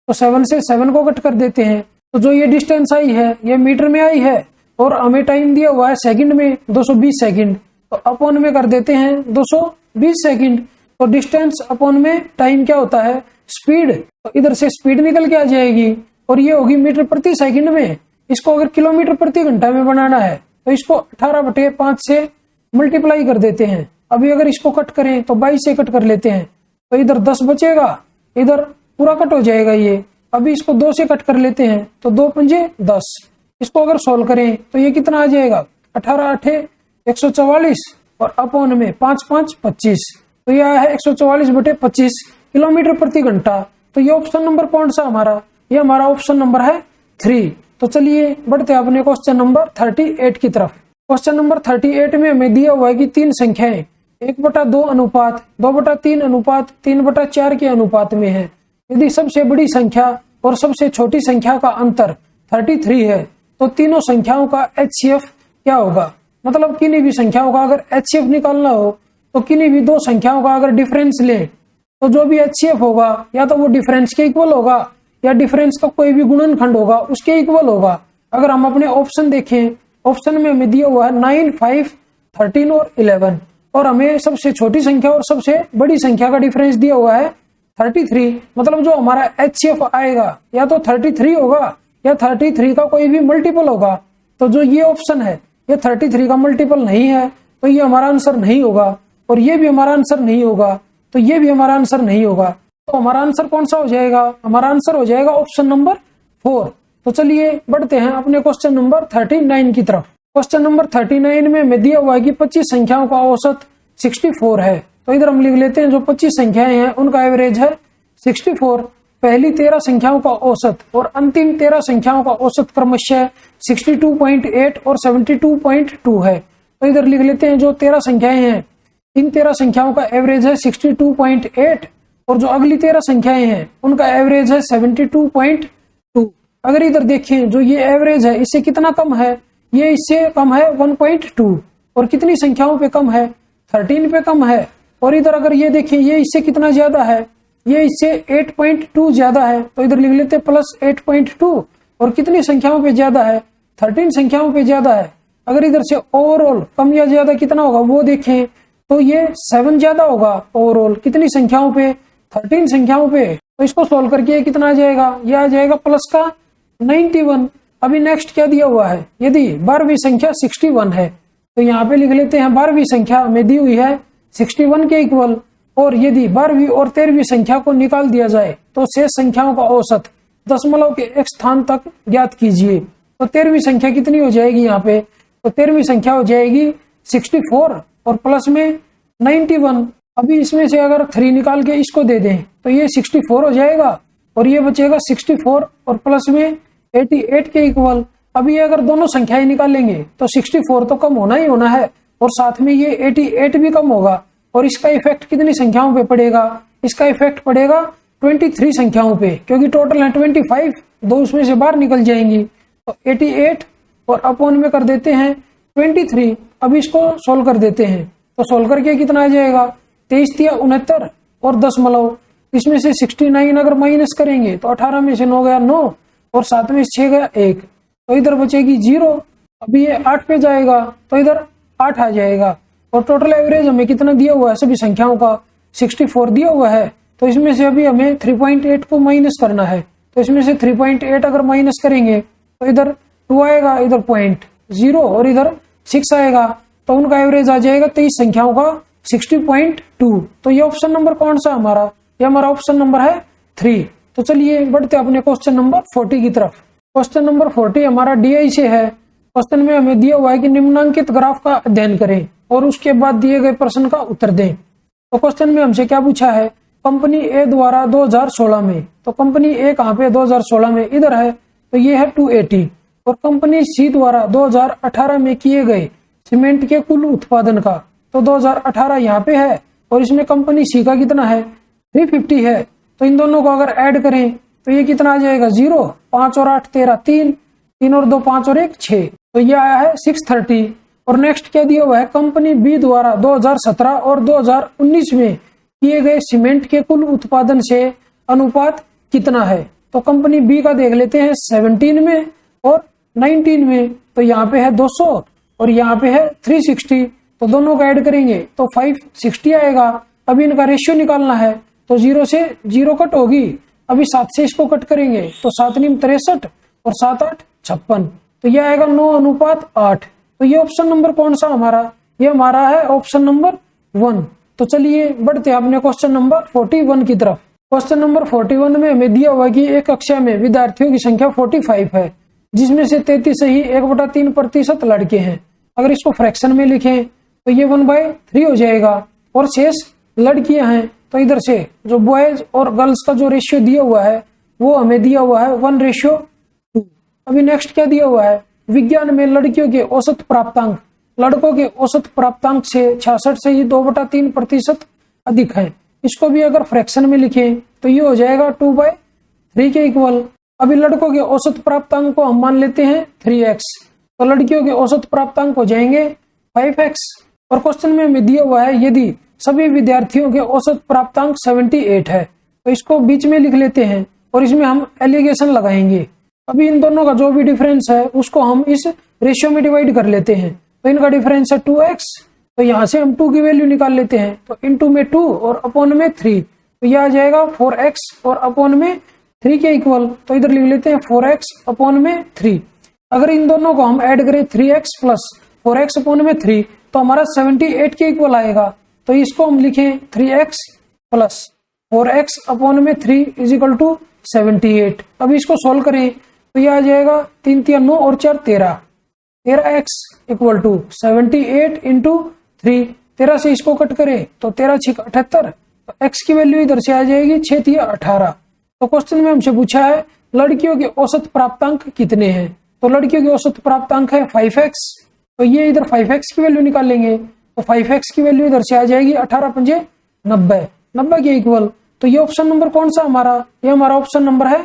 तो 7 से 7 को कट कर देते हैं। तो जो ये डिस्टेंस आई है ये मीटर में आई है और हमें टाइम दिया हुआ है सेकंड में 220 सेकंड, तो अपोन में कर देते हैं 220 सेकंड। तो डिस्टेंस अपोन में टाइम क्या होता है, स्पीड, तो इधर से स्पीड निकल के आ जाएगी और ये होगी मीटर प्रति सेकंड में। इसको अगर किलोमीटर प्रति घंटा में बनाना है तो इसको 18/5 से मल्टीप्लाई कर देते हैं। अभी अगर इसको कट करें तो 22 से कट कर लेते हैं, तो इधर 10 बचेगा, इधर पूरा कट हो जाएगा ये। अभी इसको 2 से कट कर लेते हैं, तो 2 पंजे 10। इसको अगर सोल्व करें तो ये कितना आ जाएगा, 18 × 8 144 और अपोन में 5 × 5 25, तो यह है 144/25 किलोमीटर प्रति घंटा। तो ये ऑप्शन नंबर कौन सा हमारा, ये हमारा ऑप्शन नंबर है 3। तो चलिए बढ़ते हैं अपने क्वेश्चन नंबर 38 की तरफ। क्वेश्चन नंबर 38 में हमें दिया हुआ है कि 3 संख्याएं 1/2 अनुपात 2/3 अनुपात 3/4 के अनुपात में है। यदि सबसे बड़ी संख्या और सबसे छोटी संख्या का अंतर 33 है तो तीनों संख्याओं का HCF क्या होगा। मतलब किन्हीं भी संख्याओं का अगर HCF निकालना हो तो किन्हीं भी 2 संख्याओं का अगर डिफरेंस लें तो जो भी HCF होगा या तो वो डिफरेंस के इक्वल होगा या डिफरेंस का कोई भी गुणनखंड होगा उसके इक्वल होगा। अगर हम अपने ऑप्शन देखें, ऑप्शन में हमें दिया हुआ है 9, 5, 13 और 11 और हमें सबसे छोटी संख्या और सबसे बड़ी संख्या का डिफरेंस दिया हुआ है 33। मतलब जो हमारा HCF आएगा या तो 33 होगा या 33 का कोई भी मल्टीपल होगा। तो जो ये ऑप्शन है ये 33 का मल्टीपल नहीं है, तो ये हमारा आंसर नहीं होगा। और ये भी हमारा आंसर नहीं होगा, तो ये भी हमारा आंसर नहीं होगा। तो हमारा आंसर कौन सा हो जाएगा, हमारा आंसर हो जाएगा ऑप्शन नंबर 4। तो चलिए बढ़ते हैं अपने क्वेश्चन नंबर 39 की तरफ। क्वेश्चन नंबर 39 में हमें दिया हुआ है कि 25 संख्याओं का औसत 64 है। तो इधर हम लिख लेते हैं जो 25 संख्याएं हैं उनका एवरेज है 64। पहली 13 संख्याओं का औसत और अंतिम 13 संख्याओं का औसत क्रमशः 62.8 और 72.2 है। तो इधर लिख लेते हैं जो 13 संख्याएं हैं इन 13 संख्याओं का एवरेज है 62.8 और जो अगली 13 संख्याएं हैं उनका एवरेज है 72.2। अगर इधर देखें जो ये एवरेज है इससे कितना कम है, ये इससे कम है 1.2 और कितनी संख्याओं पे कम है, 13 पे कम है। और इधर अगर ये देखें ये इससे कितना ज्यादा है, ये इससे 8.2 ज्यादा है। तो इधर लिख लेते +8.2 और कितनी संख्याओं पे ज्यादा है, 13 संख्याओं पे ज्यादा है। अगर इधर से ओवरऑल कम या ज्यादा कितना होगा वो देखें तो ये 7 ज्यादा होगा ओवरऑल कितनी संख्याओं पे, 13 संख्याओं पे। तो इसको सोल्व करके ये कितना आ जाएगा, ये आ जाएगा प्लस का 91। अभी नेक्स्ट क्या दिया हुआ है, यदि 12वीं संख्या 61 है तो यहाँ पे लिख लेते हैं 12वीं संख्या में दी हुई है 61 के इक्वल। और यदि 12वीं और 13वीं संख्या को निकाल दिया जाए तो शेष संख्याओं का औसत दशमलव के एक स्थान तक ज्ञात कीजिए। तो 13वीं संख्या कितनी हो जाएगी यहाँ पे, तो 13वीं संख्या हो जाएगी 64 और प्लस में 91। अभी इसमें से अगर 3 निकाल के इसको दे दें तो ये 64 हो जाएगा और ये बचेगा 64 और प्लस में 88 के इक्वल। अभी ये अगर दोनों संख्याएं निकालेंगे तो 64 तो कम होना ही होना है और साथ में ये 88 भी कम होगा। और इसका इफेक्ट कितनी संख्याओं पे पड़ेगा? इसका इफेक्ट पड़ेगा 23 संख्याओं पे, क्योंकि टोटल है 25, दो उसमें से बाहर निकल जाएंगी। तो 88 और अपॉन में कर देते हैं 23। अब इसको सोल्व कर देते हैं तो सोल्व करके कितना आ जाएगा? 23 तिया 69 और दशमलव, इसमें से 69 अगर माइनस करेंगे तो 18 में से 9 गया 9 और 7 में से 6 गया 1, तो इधर बचेगी 0। अभी ये 8 पे जाएगा तो इधर 8 आ जाएगा। और टोटल एवरेज हमें कितना दिया हुआ है सभी संख्याओं का? 64 दिया हुआ है। तो इसमें से अभी हमें 3.8 को माइनस करना है। तो इसमें से 3.8 अगर माइनस करेंगे तो इधर 2 आएगा, इधर 0.0 और इधर 6 आएगा। तो उनका एवरेज आ जाएगा 23 संख्याओं का 60.2। तो ये ऑप्शन नंबर कौन सा हमारा? ये हमारा ऑप्शन नंबर है 3। तो चलिए बढ़ते अपने क्वेश्चन नंबर 40 की तरफ। क्वेश्चन नंबर 40 हमारा DI से है। क्वेश्चन में हमें दिया हुआ है कि निम्नांकित ग्राफ का अध्ययन करें और उसके बाद दिए गए प्रश्न का उत्तर दें। तो क्वेश्चन में हमसे क्या पूछा है? कंपनी ए द्वारा 2016 में, तो कंपनी ए कहाँ पे? 2016 में इधर है, तो ये है 280। और कंपनी सी द्वारा 2018 में किए गए सीमेंट के कुल उत्पादन का, तो 2018 यहाँ पे है और इसमें कंपनी सी का कितना है? 350 है। तो इन दोनों को अगर ऐड करें तो ये कितना आ जाएगा? 0, 5 और 8 13, 3 और 2 5 और 1 6, तो ये आया है 630। और नेक्स्ट क्या दिया हुआ है? कंपनी बी द्वारा 2017 और 2019 में किए गए सीमेंट के कुल उत्पादन से अनुपात कितना है? तो कंपनी बी का देख लेते हैं 17 में और 19 में, तो यहाँ पे है 200 और यहाँ पे है 360, तो दोनों का ऐड करेंगे तो 560 आएगा। अभी इनका रेशियो निकालना है तो 0 से 0 कट होगी। अभी 7 से इसको कट करेंगे तो 7 × 63 और 7 8 56, तो यह आएगा 9:8। तो ये ऑप्शन नंबर कौन सा हमारा? ये हमारा है ऑप्शन नंबर 1। तो चलिए बढ़ते हैं अपने क्वेश्चन नंबर 41 की तरफ। क्वेश्चन नंबर 41 में हमें दिया हुआ कि एक कक्षा में विद्यार्थियों की संख्या 45 है, जिसमें से 33 ही 1/3% लड़के हैं। अगर इसको फ्रैक्शन में लिखें तो ये 1/3 हो जाएगा और शेष लड़कियां हैं। तो इधर से जो बॉयज और गर्ल्स का जो रेशियो दिया हुआ है वो हमें दिया हुआ है 1:2। अभी नेक्स्ट क्या दिया हुआ है? विज्ञान में लड़कियों के औसत प्राप्तांक लड़कों के औसत प्राप्तांक से 66 से ही 2/3% अधिक है। इसको भी अगर फ्रैक्शन में लिखें तो ये हो जाएगा 2/3 के इक्वल। अभी लड़कों के औसत प्राप्तांक को हम मान लेते हैं 3x, तो लड़कियों के औसत प्राप्तांक हो जाएंगे 5x। और क्वेश्चन में हमें दिया हुआ है यदि सभी विद्यार्थियों के औसत प्राप्तांक 78 है, तो इसको बीच में लिख लेते हैं और इसमें हम एलिगेशन लगाएंगे। अभी इन दोनों का जो भी डिफरेंस है उसको हम इस रेशियो में डिवाइड कर लेते हैं। तो इनका डिफरेंस है 2x, तो यहाँ से हम 2 की वैल्यू निकाल लेते हैं। तो इनटू में 2 और अपॉन में 3, तो यह आ जाएगा 4x और अपॉन में 3 के इक्वल। तो इधर लिख लेते हैं 4x अपॉन में 3। अगर इन दोनों को हम ऐड करें 3x प्लस 4x अपॉन में 3, तो हमारा 78 के इक्वल आएगा। तो इसको हम लिखें 3x प्लस 4x अपॉन में 3 इज इक्वल टू 78। अब इसको सोल्व करें तो यह आ जाएगा 3 3 9 और 4 13, 13x इक्वल टू 78 इंटू 3। 13 से इसको कट करें तो 13 6 78, तो x की वैल्यू इधर से आ जाएगी 6 3 18। तो क्वेश्चन में हमसे पूछा है लड़कियों के औसत प्राप्तांक कितने हैं? तो लड़कियों के औसत प्राप्तांक है 5x, तो ये इधर 5x की वैल्यू निकालेंगे तो 5x की वैल्यू इधर से आ जाएगी 18 5 90, 90 के इक्वल। तो ये ऑप्शन नंबर कौन सा हमारा? ये हमारा ऑप्शन नंबर है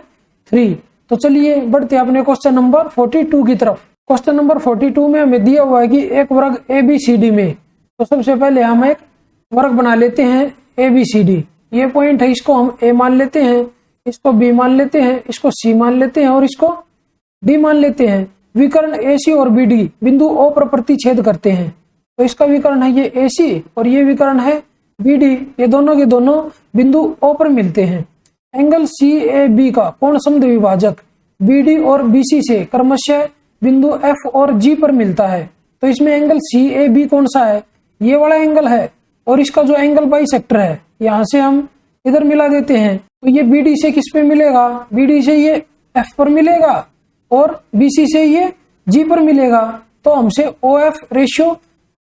3। तो चलिए बढ़ते हैं अपने क्वेश्चन नंबर 42 की तरफ। क्वेश्चन नंबर 42 में हमें दिया हुआ है कि एक वर्ग ABCD में, तो सबसे पहले हम एक वर्ग बना लेते हैं ABCD। ये पॉइंट है, इसको हम A मान लेते हैं, इसको B मान लेते हैं, इसको C मान लेते हैं और इसको D मान लेते हैं। विकर्ण AC और BD बिंदु O पर प्रतिच्छेद करते हैं, तो इसका विकर्ण है ये AC और ये विकर्ण है BD, ये दोनों के दोनों बिंदु O पर मिलते हैं। एंगल CAB का कोण समद्विभाजक BD और BC से क्रमशः बिंदु F और G पर मिलता है। तो इसमें एंगल CAB कौन सा है? ये वाला एंगल है। और इसका जो एंगल बाइसेक्टर है यहाँ से हम इधर मिला देते हैं, तो ये BD से किस पे मिलेगा? BD से ये F पर मिलेगा और BC से ये G पर मिलेगा। तो हमसे OF रेशियो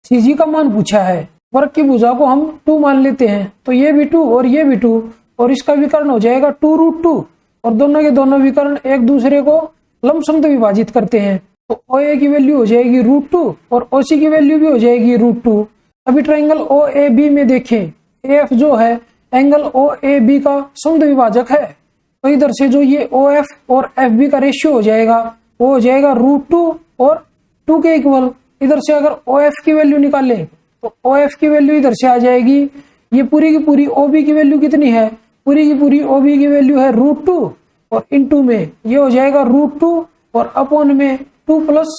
CG का मान पूछा है, वर्ग की भुजा को हम 2 मान लेते हैं, तो ये भी 2 और ये भी 2, और इसका विकर्ण हो जाएगा 2√2, और दोनों के दोनों विकर्ण एक दूसरे को लमसम विभाजित करते हैं, तो OA की वैल्यू हो जाएगी √2 और OC की वैल्यू भी हो जाएगी √2। अभी ट्राइंगल OAB में देखें, AF जो है एंगल OAB का समद्विभाजक है, तो इधर से जो ये OF और FB का रेशियो हो जाएगा वो हो जाएगा √2 और 2 के इक्वल। इधर से अगर OF की वैल्यू निकालें तो OF की वैल्यू इधर से आ जाएगी, ये पूरी की पूरी OB की वैल्यू कितनी है, पूरी की पूरी OB की वैल्यू है √2 और इनटू में ये हो जाएगा √2 और अपॉन में 2 प्लस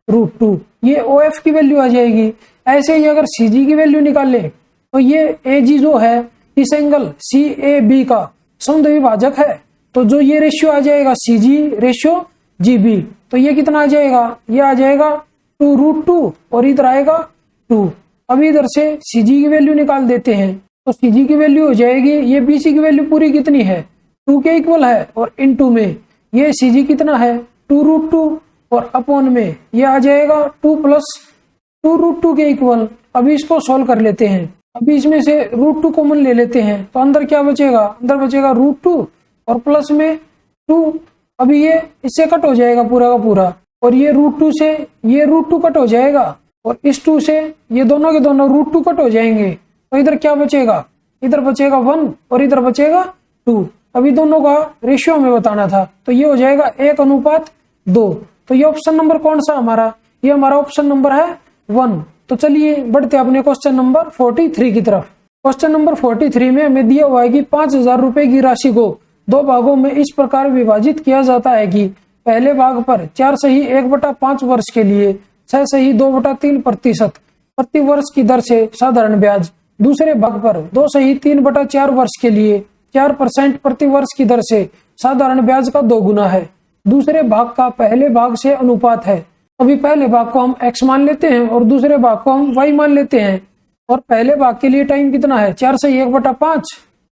√2, ये OF की वैल्यू आ जाएगी। ऐसे ही अगर CG की वैल्यू निकाले तो ये AG जो है इस एंगल CAB का समद्विभाजक है, तो जो ये रेशियो आ जाएगा CG रेशियो GB, तो ये कितना आ जाएगा, ये आ जाएगा 2√2 और इधर आएगा 2। अभी इधर से CG की वैल्यू निकाल देते हैं, तो CG की वैल्यू हो जाएगी, ये BC की वैल्यू पूरी कितनी है 2 के इक्वल है, और इनटू में ये CG कितना है 2√2 और अपॉन में ये आ जाएगा 2 प्लस 2√2 के इक्वल। अभी इसको सॉल्व कर लेते हैं, अभी इसमें से √2 कॉमन ले लेते हैं, तो अंदर क्या बचेगा, अंदर बचेगा √2 और प्लस में 2। अभी ये इससे कट हो जाएगा पूरा का पूरा, और ये √2 से ये √2 कट हो जाएगा, और इस 2 से ये दोनों के दोनों √2 कट हो जाएंगे, तो इधर क्या बचेगा, इधर बचेगा 1 और इधर बचेगा 2। अभी दोनों का रेशियो हमें बताना था, तो ये हो जाएगा 1:2। तो ये ऑप्शन नंबर कौन सा हमारा, ये हमारा ऑप्शन नंबर है 1। तो चलिए बढ़ते अपने क्वेश्चन नंबर 43 की तरफ। क्वेश्चन नंबर 43 में हमें दिया हुआ है कि 5,000 रुपए की राशि को 2 भागों में इस प्रकार विभाजित किया जाता है कि पहले भाग पर 4 सही 1/5 वर्ष के लिए 6 सही 2/3% प्रति वर्ष की दर से साधारण ब्याज, दूसरे भाग पर 2 सही 3/4 वर्ष के लिए 4% प्रति वर्ष की दर से साधारण ब्याज का 2 गुना है। दूसरे भाग का पहले भाग से अनुपात है। अभी पहले भाग को हम x मान लेते हैं और दूसरे भाग को हम y मान लेते हैं, और पहले भाग के लिए टाइम कितना है 4 सही 1/5,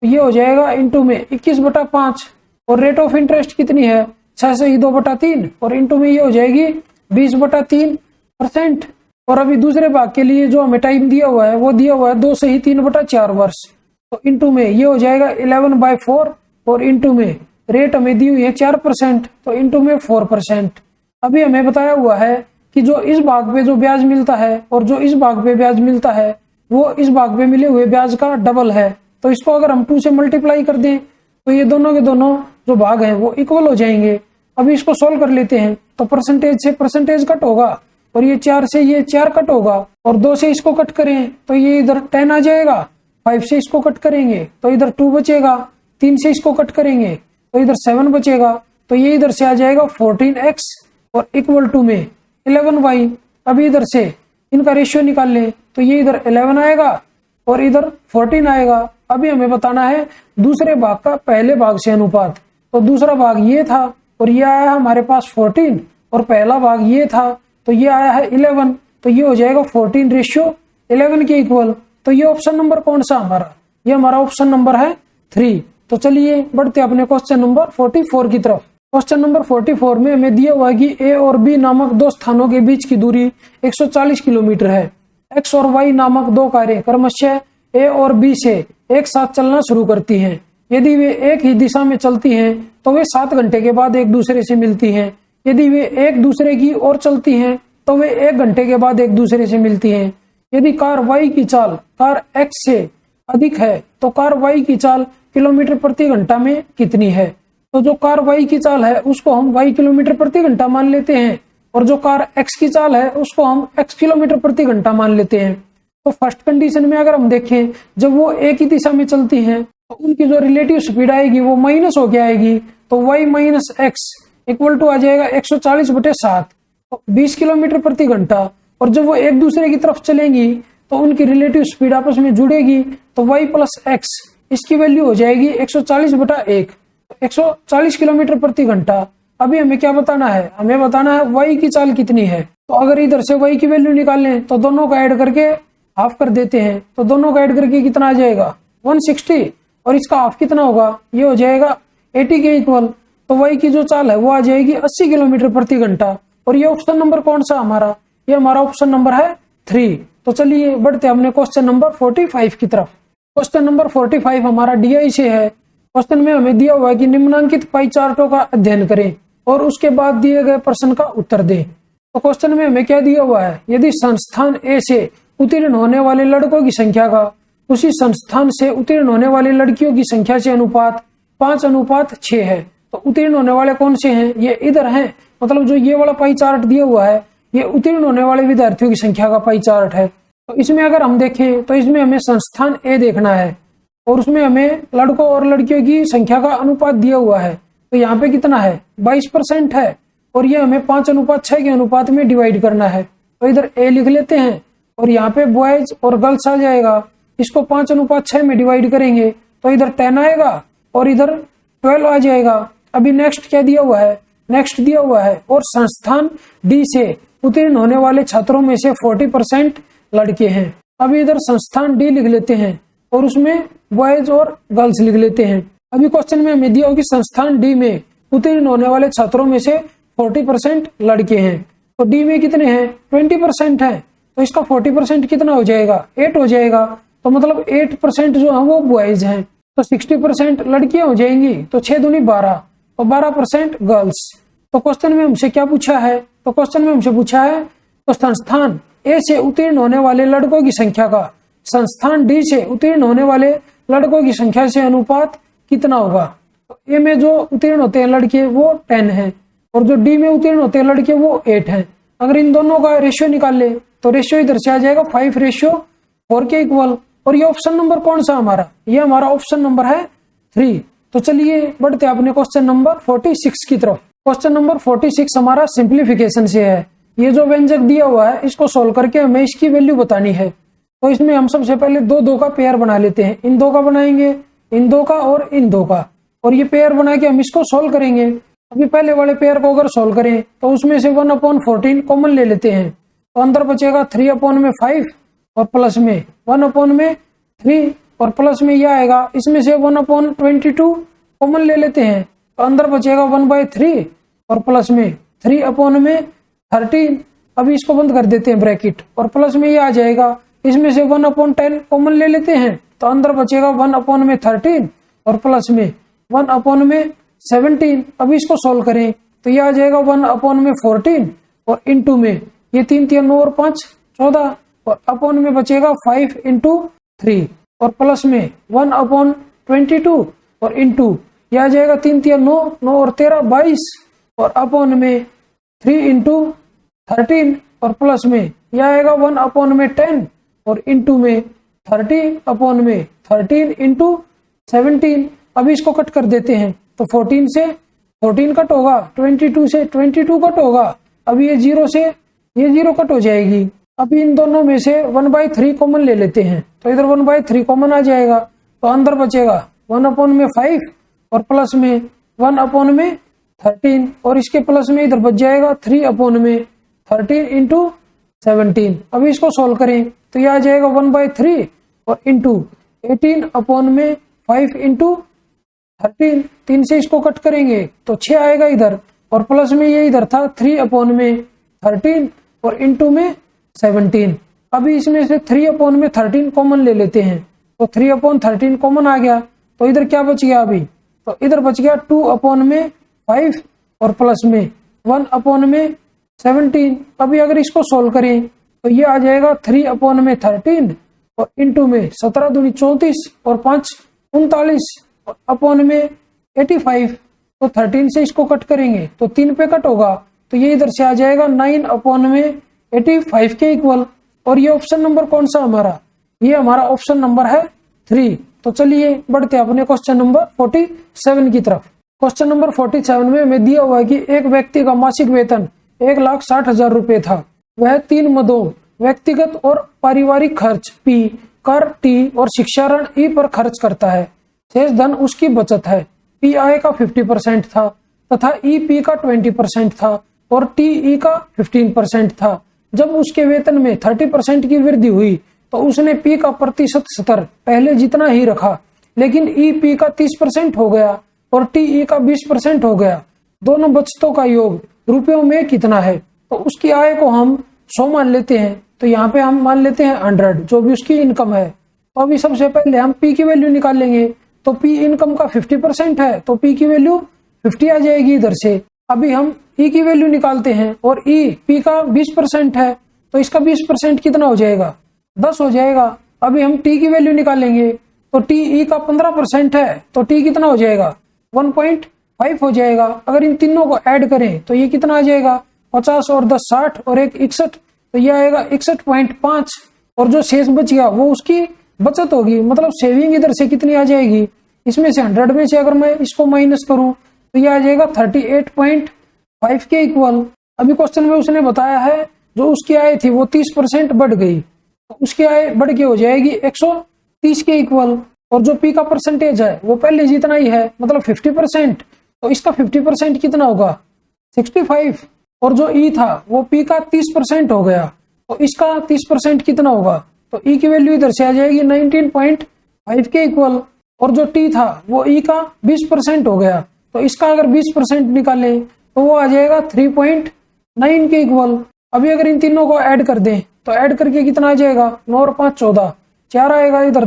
ये हो जाएगा इनटू में 21/5, और रेट ऑफ इंटरेस्ट कितनी है 6 सही 2/3, और इनटू में ये हो जाएगी 20/3%। और अभी दूसरे भाग के लिए जो हमें टाइम दिया हुआ है वो दिया हुआ है 2 सही 3/4 वर्ष, तो इनटू में ये हो जाएगा 11/4, और इनटू में रेट हमें दी हुई है 4%, तो इनटू में 4%। अभी हमें बताया हुआ है कि जो इस भाग पे जो ब्याज मिलता है और जो इस भाग पे ब्याज मिलता है वो इस भाग पे मिले हुए ब्याज का डबल है, तो इसको अगर हम 2 से मल्टीप्लाई कर दें तो ये दोनों के दोनों जो भाग हैं वो इक्वल हो जाएंगे। अभी इसको सोल्व कर लेते हैं, तो परसेंटेज से परसेंटेज कट होगा, और ये 4 से ये 4 कट होगा, और 2 से इसको कट करें तो ये इधर 10 आ जाएगा, 5 से इसको कट करेंगे तो इधर 2 बचेगा, 3 से इसको कट करेंगे तो इधर 7 बचेगा, तो ये इधर से आ जाएगा 14x और इक्वल टू में 11y। अभी इधर से इनका रेशियो निकाल ले तो ये इधर 11 आएगा और इधर 14 आएगा। अभी हमें बताना है दूसरे भाग का पहले भाग से अनुपात, तो दूसरा भाग ये था और ये आया है हमारे पास 14, और पहला भाग ये था तो ये आया है 11, तो ये हो जाएगा 14 रेशियो 11 के इक्वल। तो ये ऑप्शन नंबर कौन सा हमारा, ये हमारा ऑप्शन नंबर है 3। तो चलिए बढ़ते अपने क्वेश्चन नंबर 44 की तरफ। क्वेश्चन नंबर 44 में हमें दिया हुआ है कि A और B नामक 2 स्थानों के बीच की दूरी 140 किलोमीटर है। X और Y नामक 2 कारें क्रमशः A और B से एक साथ चलना शुरू करती हैं। यदि वे एक ही दिशा में चलती हैं तो वे 7 घंटे के बाद एक दूसरे से मिलती हैं। यदि वे एक दूसरे की ओर चलती हैं तो वे 1 घंटे के बाद एक दूसरे से मिलती हैं। यदि कार Y की चाल कार X से अधिक है तो कार Y की चाल किलोमीटर प्रति घंटा में कितनी है। तो जो कार Y की चाल है उसको हम Y किलोमीटर प्रति घंटा मान लेते हैं, और जो कार X की चाल है उसको हम X किलोमीटर प्रति घंटा मान लेते हैं। तो फर्स्ट कंडीशन में अगर हम देखें, जब वो एक ही दिशा में चलती हैं तो उनकी जो रिलेटिव स्पीड आएगी वो माइनस होके आएगी, तो y minus x equal to आ जाएगा 140/7, तो 20 किलोमीटर प्रति घंटा। और जब वो एक दूसरे की तरफ चलेंगी तो उनकी रिलेटिव स्पीड आपस में जुड़ेगी, तो y प्लस एक्स इसकी वैल्यू हो जाएगी 140/1, 140 किलोमीटर प्रति घंटा। अभी हमें क्या बताना है, हमें बताना है y की चाल कितनी है। तो अगर इधर से y की वैल्यू निकालें तो दोनों का ऐड करके हाफ कर देते हैं, तो दोनों का ऐड करके कितना आ जाएगा 160, और इसका हाफ कितना होगा, ये हो जाएगा 80 के इक्वल। तो y की जो चाल है वो आ जाएगी 80 किलोमीटर प्रति घंटा। और ये ऑप्शन नंबर कौन सा हमारा, ये हमारा ऑप्शन नंबर है 3। तो चलिए बढ़ते अपने क्वेश्चन नंबर 45 की तरफ। क्वेश्चन नंबर 45 हमारा DI से है। क्वेश्चन में हमें दिया हुआ है कि निम्नलिखित पाई चार्टों का अध्ययन करें और उसके बाद दिए गए प्रश्न का उत्तर दें। तो क्वेश्चन में हमें क्या दिया हुआ है, यदि संस्थान ए से उत्तीर्ण होने वाले लड़कों की संख्या का उसी संस्थान से उत्तीर्ण होने वाली लड़कियों की संख्या से अनुपात 5:6 है, तो उत्तीर्ण होने वाले कौन से हैं, ये इधर हैं। मतलब जो ये वाला पाई चार्ट दिया हुआ है ये उत्तीर्ण होने वाले विद्यार्थियों की संख्या का पाई चार्ट है। तो इसमें अगर हम देखें तो इसमें हमें संस्थान ए देखना है और उसमें हमें लड़कों और लड़कियों की संख्या का अनुपात दिया हुआ है। तो यहाँ पे कितना है, 22% है और ये हमें 5:6 के अनुपात में डिवाइड करना है। तो इधर ए लिख लेते हैं और यहाँ पे बॉयज और गर्ल्स आ जाएगा। इसको 5:6 में डिवाइड करेंगे तो इधर 10 आएगा और इधर 12 आ जाएगा। अभी नेक्स्ट क्या दिया हुआ है, नेक्स्ट दिया हुआ है और संस्थान डी से उत्तीर्ण होने वाले छात्रों में से 40% लड़के हैं। अभी इधर संस्थान डी लिख लेते हैं और उसमें बॉयज और गर्ल्स लिख लेते हैं। अभी क्वेश्चन में हमें दिया हो कि संस्थान डी में उत्तीर्ण होने वाले छात्रों में से 40% लड़के हैं। तो डी में कितने हैं, 20% है, तो इसका 40% कितना हो जाएगा, 8 हो जाएगा। तो मतलब 8% जो है वो बॉयज हैं, तो 60% लड़कियां हो जाएंगी। तो 6 दूनी 12, तो 12% गर्ल्स। तो क्वेश्चन में हमसे क्या पूछा है, तो क्वेश्चन में हमसे पूछा है तो संस्थान ए से उत्तीर्ण होने वाले लड़कों की संख्या का संस्थान डी से उत्तीर्ण होने वाले लड़कों की संख्या से अनुपात कितना होगा। तो ए में जो उत्तीर्ण होते हैं लड़के वो 10 है और जो डी में उत्तीर्ण होते हैं लड़के वो 8 है। अगर इन दोनों का रेशियो निकाल ले तो रेशियो इधर से आ जाएगा 5:4 के इक्वल। और ये ऑप्शन नंबर कौन सा हमारा, ये हमारा ऑप्शन नंबर है 3। तो चलिए बढ़ते अपने क्वेश्चन नंबर 46 की तरफ। क्वेश्चन नंबर 46 हमारा सिंप्लीफिकेशन से है। ये जो व्यंजक दिया हुआ है इसको सोल्व करके हमें इसकी वैल्यू बतानी है। तो इसमें हम सबसे पहले दो का पेयर बना लेते हैं। इन 2 का बनाएंगे, इन 2 का और इन 2 का, और ये पेयर बना के हम इसको सोल्व करेंगे। अभी पहले वाले पेयर को अगर सोल्व करें तो उसमें से 1/14 कॉमन ले लेते हैं, तो अंदर बचेगा 3/5 और प्लस में 1/3 और प्लस में यह आएगा। इसमें से 1/22 कॉमन ले लेते हैं, तो अंदर बचेगा 1/3 और प्लस में 3/13। अभी इसको बंद कर देते हैं ब्रैकेट और प्लस में ये आ जाएगा। इसमें से 1/10 कॉमन ले लेते हैं, तो अंदर बचेगा 1/13 और प्लस में 1/17। अभी इसको सोल्व करें तो ये आ जाएगा 1/14 और इंटू में ये 3 3 9 और 5 14 और अपॉन में बचेगा 5 × 3 और प्लस में 1/22 और इंटू ये आ जाएगा 3 3 9 9 और 13 22 और अपॉन में 3 × 13 और प्लस में यह आएगा 1/10 और इंटू में 30/13 × 17। अभी इसको कट कर देते हैं तो 14 से 14 कट होगा, 22 से 22 कट होगा। अभी ये 0 से ये 0 कट हो जाएगी। अभी इन दोनों में से 1/3 कॉमन ले लेते हैं, तो इधर 1/3 कॉमन आ जाएगा, तो अंदर बचेगा 1/5 और प्लस में 1/13 और इसके प्लस में इधर बच जाएगा 3/13 × 17। अभी इसको सोल्व करें तो यह आ जाएगा 1/3 और इंटू 18/5 × 13। 3 से इसको कट करेंगे तो 6 आएगा इधर और प्लस में ये इधर था 3/13 और इंटू में 17। अभी इसमें से 3/13 कॉमन ले लेते हैं, तो 3/13 कॉमन आ गया, तो इधर क्या बच गया अभी, तो इधर बच गया 2/5 और प्लस में 1/17। अभी अगर इसको सोल्व करें तो ये आ जाएगा 3/13 और इंटू में 17 दूनी 34 और 5 39 और अपॉन में 85। तो 13 से इसको कट करेंगे तो 3 पे कट होगा, तो ये इधर से आ जाएगा 9/85 के इक्वल। और ये ऑप्शन नंबर कौन सा हमारा, ये हमारा ऑप्शन नंबर है 3। तो चलिए बढ़ते हैं अपने क्वेश्चन नंबर 47 की तरफ। क्वेश्चन नंबर 47 में हमें दिया हुआ है कि एक व्यक्ति का मासिक वेतन 1,60,000 रुपए था। वह 3 मदों व्यक्तिगत और पारिवारिक खर्च P, कर T और शिक्षा ऋण E पर खर्च करता है। शेष धन उसकी बचत है। P आय का 50% था तथा EP का 20% था और TE का 15% था। जब उसके वेतन में 30% की वृद्धि हुई तो उसने P का प्रतिशत स्तर पहले जितना ही रखा, लेकिन EP का 30% हो गया और TE का 20% हो गया। दोनों बचतों का योग रुपयों में कितना है। तो उसकी आय को हम 100 मान लेते हैं, तो यहाँ पे हम मान लेते हैं 100 जो भी उसकी इनकम है। तो अभी सबसे पहले हम पी की वैल्यू निकालेंगे। तो पी इनकम का 50% है, तो पी की वैल्यू 50 आ जाएगी इधर से। अभी हम ई की वैल्यू निकालते हैं और ई पी का 20% है, तो इसका 20% कितना हो जाएगा, 10 हो जाएगा। अभी हम टी की वैल्यू निकालेंगे, तो टी ई का 15% है, तो टी कितना हो जाएगा, 1.5 हो जाएगा। अगर इन तीनों को ऐड करें तो ये कितना आ जाएगा, 50 और 10 60 और 1 61, तो ये आएगा 61.5। और जो शेष बच गया वो उसकी बचत होगी, मतलब सेविंग इधर से कितनी आ जाएगी, इसमें से 100 में से अगर मैं इसको माइनस करूं तो ये आ जाएगा 38.5 के इक्वल। अभी क्वेश्चन में उसने बताया है जो उसकी आय थी वो 30% बढ़ गई, तो उसकी आय बढ़ के हो जाएगी 130 के इक्वल। और जो पी का परसेंटेज है वो पहले जितना ही है, मतलब 50%, तो इसका 50% कितना होगा, 65। और जो ई था वो पी का 30% हो गया, तो इसका 30% कितना होगा, तो ई की वैल्यू इधर से आ जाएगी 19.5 के इक्वल। और जो टी था वो ई का 20% हो गया, तो इसका अगर 20% निकालें तो वो आ जाएगा 3.9 के इक्वल। अभी अगर इन तीनों को ऐड कर दें तो ऐड करके कितना आ जाएगा, 9 और 5 14, 4 आएगा इधर,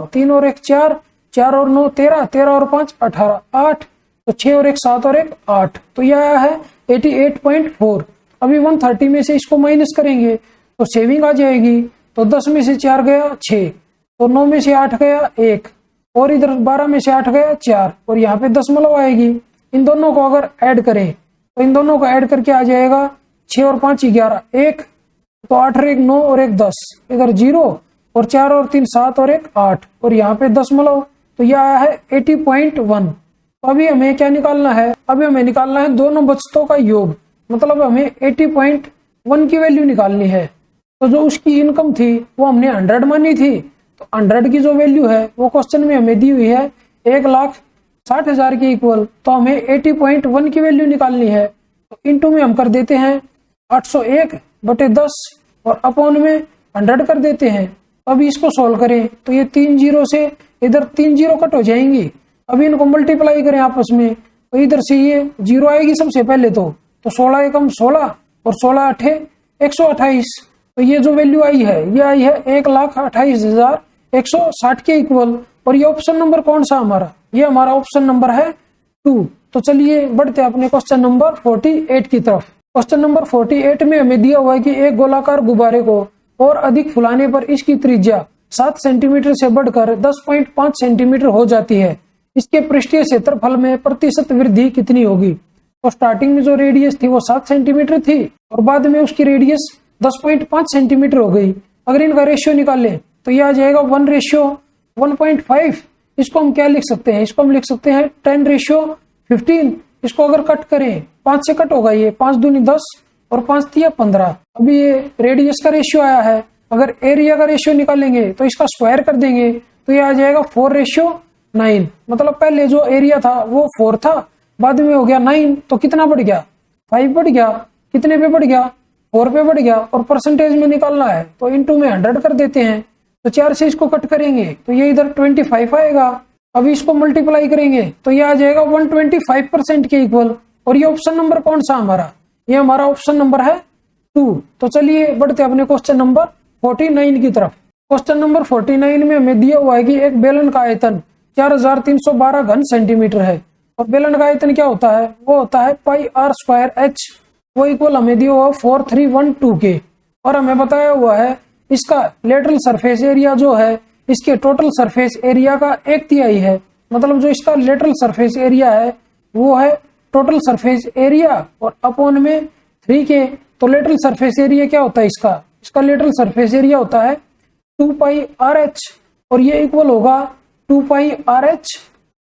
3 और 1 4, 4 और 9 13, 13 और 5 18, 8, तो 6 और 1 7 और 1 8, तो यह आया है 88.4। अभी 130 में से इसको माइनस करेंगे तो सेविंग आ जाएगी, तो 10 में से 4 गया 6, तो 9 में से 8 गया 1, और इधर 12 में से 8 गया 4, और यहाँ पे 10 आएगी। इन दोनों को अगर ऐड करें तो इन दोनों को ऐड करके आ जाएगा 6 और 5 11 1, तो 8 और 1 9 और 1 10, इधर 0, और 4 और 3 7 और 1 8, और यहाँ पे 10, तो यह आया है 80.1। तो अभी हमें क्या निकालना है, अभी हमें निकालना है दोनों बचतों का योग, मतलब हमें 80.1 की वैल्यू निकालनी है। तो जो उसकी इनकम थी वो हमने 100 मानी थी, तो 100 की जो वैल्यू है वो क्वेश्चन में हमें दी हुई है 1,60,000 के इक्वल। तो हमें 80.1 की वैल्यू निकालनी है, तो इनटू में हम कर देते हैं 801/10 और अपॉन में 100 कर देते हैं। अभी इसको सोल्व करें तो ये 3 0 से इधर 3 0 कट हो जाएंगी। अभी इनको मल्टीप्लाई करें आपस में, तो इधर से ये 0 आएगी सबसे पहले, तो 16 एकम 16 और 16 8 128, तो ये जो वैल्यू आई है ये आई है 1,28,160 के इक्वल। और ये ऑप्शन नंबर कौन सा हमारा, ये हमारा ऑप्शन नंबर है 2। तो चलिए बढ़ते अपने क्वेश्चन नंबर 48 की तरफ। क्वेश्चन नंबर 48 में हमें दिया हुआ है कि एक गोलाकार गुब्बारे को और अधिक फुलाने पर इसकी त्रिज्या 7 सेंटीमीटर से बढ़कर 10.5 सेंटीमीटर हो जाती है। इसके पृष्ठीय क्षेत्रफल में प्रतिशत वृद्धि कितनी होगी। तो स्टार्टिंग में जो रेडियस थी वो 7 सेंटीमीटर थी और बाद में उसकी रेडियस 10.5 सेंटीमीटर हो गई। अगर इनका रेशियो निकालें तो यह आ जाएगा 1:1.5। इसको हम क्या लिख सकते हैं, इसको हम लिख सकते हैं 10:15। इसको अगर कट करें 5 से कट होगा, ये 5 दूनी 10 और 5 तिया 15। अभी ये रेडियस का रेशियो आया है, अगर एरिया का रेशियो निकालेंगे तो इसका स्क्वायर कर देंगे तो ये आ जाएगा 4:9। मतलब पहले जो एरिया था वो 4 था, बाद में हो गया 9, तो कितना बढ़ गया, 5 बढ़ गया। कितने पे बढ़ गया, 4 पे बढ़ गया। और परसेंटेज में निकालना है तो इनटू में 100 कर देते हैं, तो 4 से इसको कट करेंगे तो ये इधर 25 आएगा। अभी इसको मल्टीप्लाई करेंगे तो ये आ जाएगा 125% के इक्वल। और ये ऑप्शन नंबर कौन सा हमारा, ये हमारा ऑप्शन नंबर है 2। तो चलिए बढ़ते अपने क्वेश्चन नंबर 49 की तरफ। क्वेश्चन नंबर 49 में हमें दिया हुआ है कि एक बेलन का आयतन 4312 घन सेंटीमीटर है और बेलन का आयतन क्या होता है, वो होता है πr²h, वो इक्वल हमें दिया हुआ 4312 के। और हमें बताया हुआ है इसका लेटरल सरफेस एरिया जो है इसके टोटल सरफेस एरिया का 1/3 है। मतलब जो इसका लेटरल सरफेस एरिया है वो है टोटल सरफेस एरिया और अपॉन में 3 के। तो लेटरल सरफेस एरिया क्या होता है, इसका लेटरल सरफेस एरिया होता है 2πrh और ये इक्वल होगा 2πrh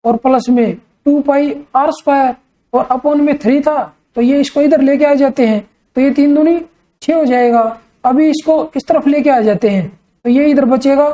और प्लस में 2πr² और अपॉन में 3 था, तो ये इसको इधर लेके आ जाते हैं तो ये 3 दूनी 6 हो जाएगा। अभी इसको इस तरफ लेके आ जाते हैं तो ये इधर बचेगा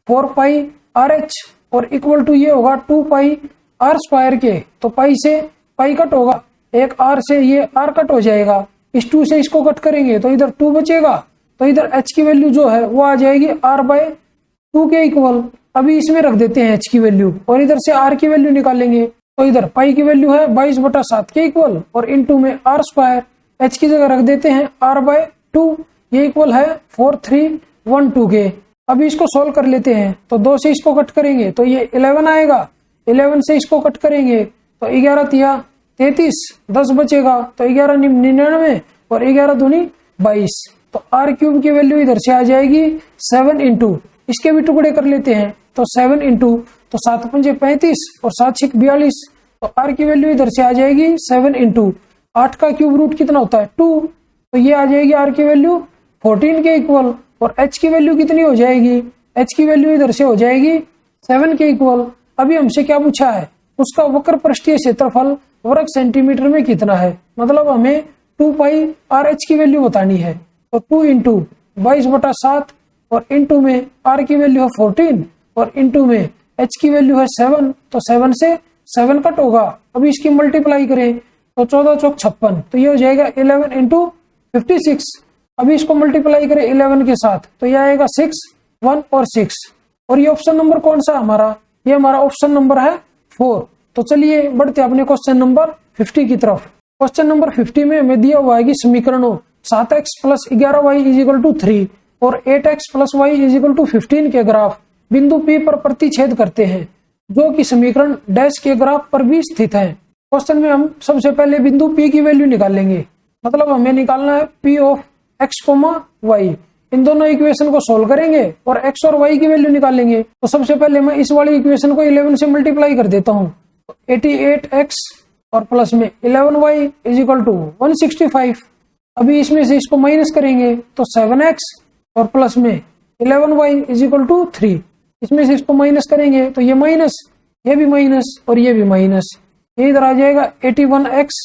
4πrh और इक्वल टू ये होगा 2πr² के। तो पाई से पाई कट होगा, एक r से ये r कट हो जाएगा, इस 2 से इसको कट करेंगे तो इधर 2 बचेगा, तो इधर h की वैल्यू जो है वो आ जाएगी r/2 के इक्वल। अभी इसमें रख देते हैं h की वैल्यू और इधर से r की वैल्यू निकालेंगे तो इधर पाई की वैल्यू है 22/7 के इक्वल और इनटू में r², h की जगह रख देते हैं r/2, ये इक्वल है 4312 के। अभी इसको सोल्व कर लेते हैं। तो 2 से इसको कट करेंगे तो ये 11 आएगा, 11 से इसको कट करेंगे तो 11 तिया 33, 10 बचेगा तो 11 99 और 11 दूनी 22। तो आर क्यूब की वैल्यू इधर से आ जाएगी 7 इंटू, इसके भी टुकड़े कर लेते हैं तो 7 इंटू, तो 7 पंजे 35 और 7 6 42। तो आर की वैल्यू इधर से आ जाएगी 7 इंटू 8 का क्यूब रूट कितना होता है 2, तो ये आ जाएगी आर की वैल्यू 14 के इक्वल। और एच की वैल्यू कितनी हो जाएगी, एच की वैल्यू इधर से हो जाएगी 7 के इक्वल। अभी हमसे क्या पूछा है, उसका वक्र पृष्ठीय क्षेत्रफल वर्ग सेंटीमीटर में कितना है, मतलब हमें 2 पाई आर एच की वैल्यू बतानी है। तो 2 इंटू 22/7 और इंटू में आर की वैल्यू है 14 और इंटू में एच की वैल्यू है 7, तो 7 से 7 कट होगा। अभी इसकी मल्टीप्लाई करें तो 14 चौक 56, तो ये हो जाएगा 11 इंटू 56। अभी इसको मल्टीप्लाई करें 11 के साथ तो ये आएगा 6, 1 और 6। और ये ऑप्शन नंबर कौन सा हमारा, ये हमारा ऑप्शन नंबर है 4। तो चलिए बढ़ते अपने क्वेश्चन नंबर 50 की तरफ। क्वेश्चन नंबर 50 में हमें दिया हुआ है कि समीकरणों 7x + 11y = 3 और 8x + y = 15 के ग्राफ बिंदु P पर प्रतिच्छेद करते हैं, जो कि समीकरण डैश के ग्राफ पर भी स्थित है। क्वेश्चन में हम सबसे पहले बिंदु P की वैल्यू निकालेंगे, मतलब हमें निकालना है P ऑफ x, y। इन दोनों इक्वेशन को सोल्व करेंगे और x और y की वैल्यू निकालेंगे। तो सबसे पहले मैं इस वाली इक्वेशन को 11 से मल्टीप्लाई कर देता हूँ। तो 88x और प्लस में 11y = 165। अभी इसमें से इसको माइनस करेंगे तो 7x और प्लस में 11y = 3। इसमें से इसको माइनस करेंगे तो ये माइनस, ये भी माइनस और ये भी माइनस, ये इधर आ जाएगा 81x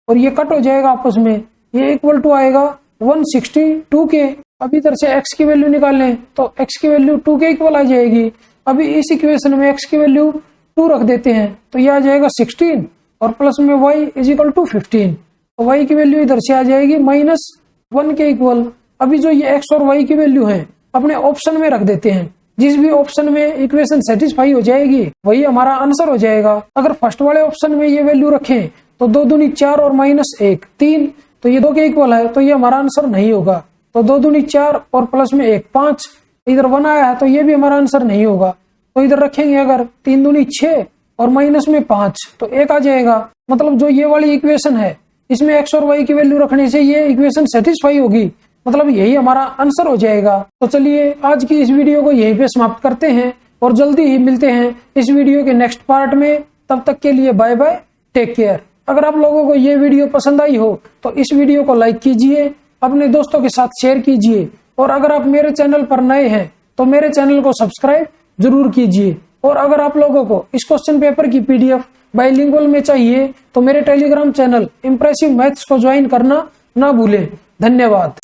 और ये कट हो जाएगा आपस में, ये इक्वल टू आएगा 162 के। अभी इधर से x की वैल्यू निकालें तो x की वैल्यू 2 के इक्वल आ जाएगी। अभी इस इक्वेशन में x की वैल्यू 2 रख देते हैं तो ये आ जाएगा 16 और प्लस में y = 15। तो y की वैल्यू इधर से आ जाएगी -1 के इक्वल। अभी जो ये x और y की वैल्यू है अपने ऑप्शन में रख देते हैं, जिस भी ऑप्शन में इक्वेशन सेटिस्फाई हो जाएगी वही हमारा आंसर हो जाएगा। अगर फर्स्ट वाले ऑप्शन में ये वैल्यू रखें तो 2 दूनी 4 और -1 3, तो ये 2 के इक्वल है, तो ये हमारा आंसर नहीं होगा। तो 2 दूनी 4 और प्लस में 1 5, इधर 1 आया है तो ये भी हमारा आंसर नहीं होगा। तो इधर रखेंगे अगर 3 दूनी 6 और माइनस में 5 तो 1 आ जाएगा। मतलब जो ये वाली इक्वेशन है इसमें x और y की वैल्यू रखने से ये इक्वेशन सेटिस्फाई होगी, मतलब यही हमारा आंसर हो जाएगा। तो चलिए आज की इस वीडियो को यहीं पे समाप्त करते हैं और जल्दी ही मिलते हैं इस वीडियो के नेक्स्ट पार्ट में। तब तक के लिए बाय बाय, टेक केयर। अगर आप लोगों को ये वीडियो पसंद आई हो तो इस वीडियो को लाइक कीजिए, अपने दोस्तों के साथ शेयर कीजिए और अगर आप मेरे चैनल पर नए हैं तो मेरे चैनल को सब्सक्राइब जरूर कीजिए। और अगर आप लोगों को इस क्वेश्चन पेपर की PDF बाइलिंगुअल में चाहिए तो मेरे टेलीग्राम चैनल इंप्रेसिव मैथ्स को ज्वाइन करना ना भूलें। धन्यवाद।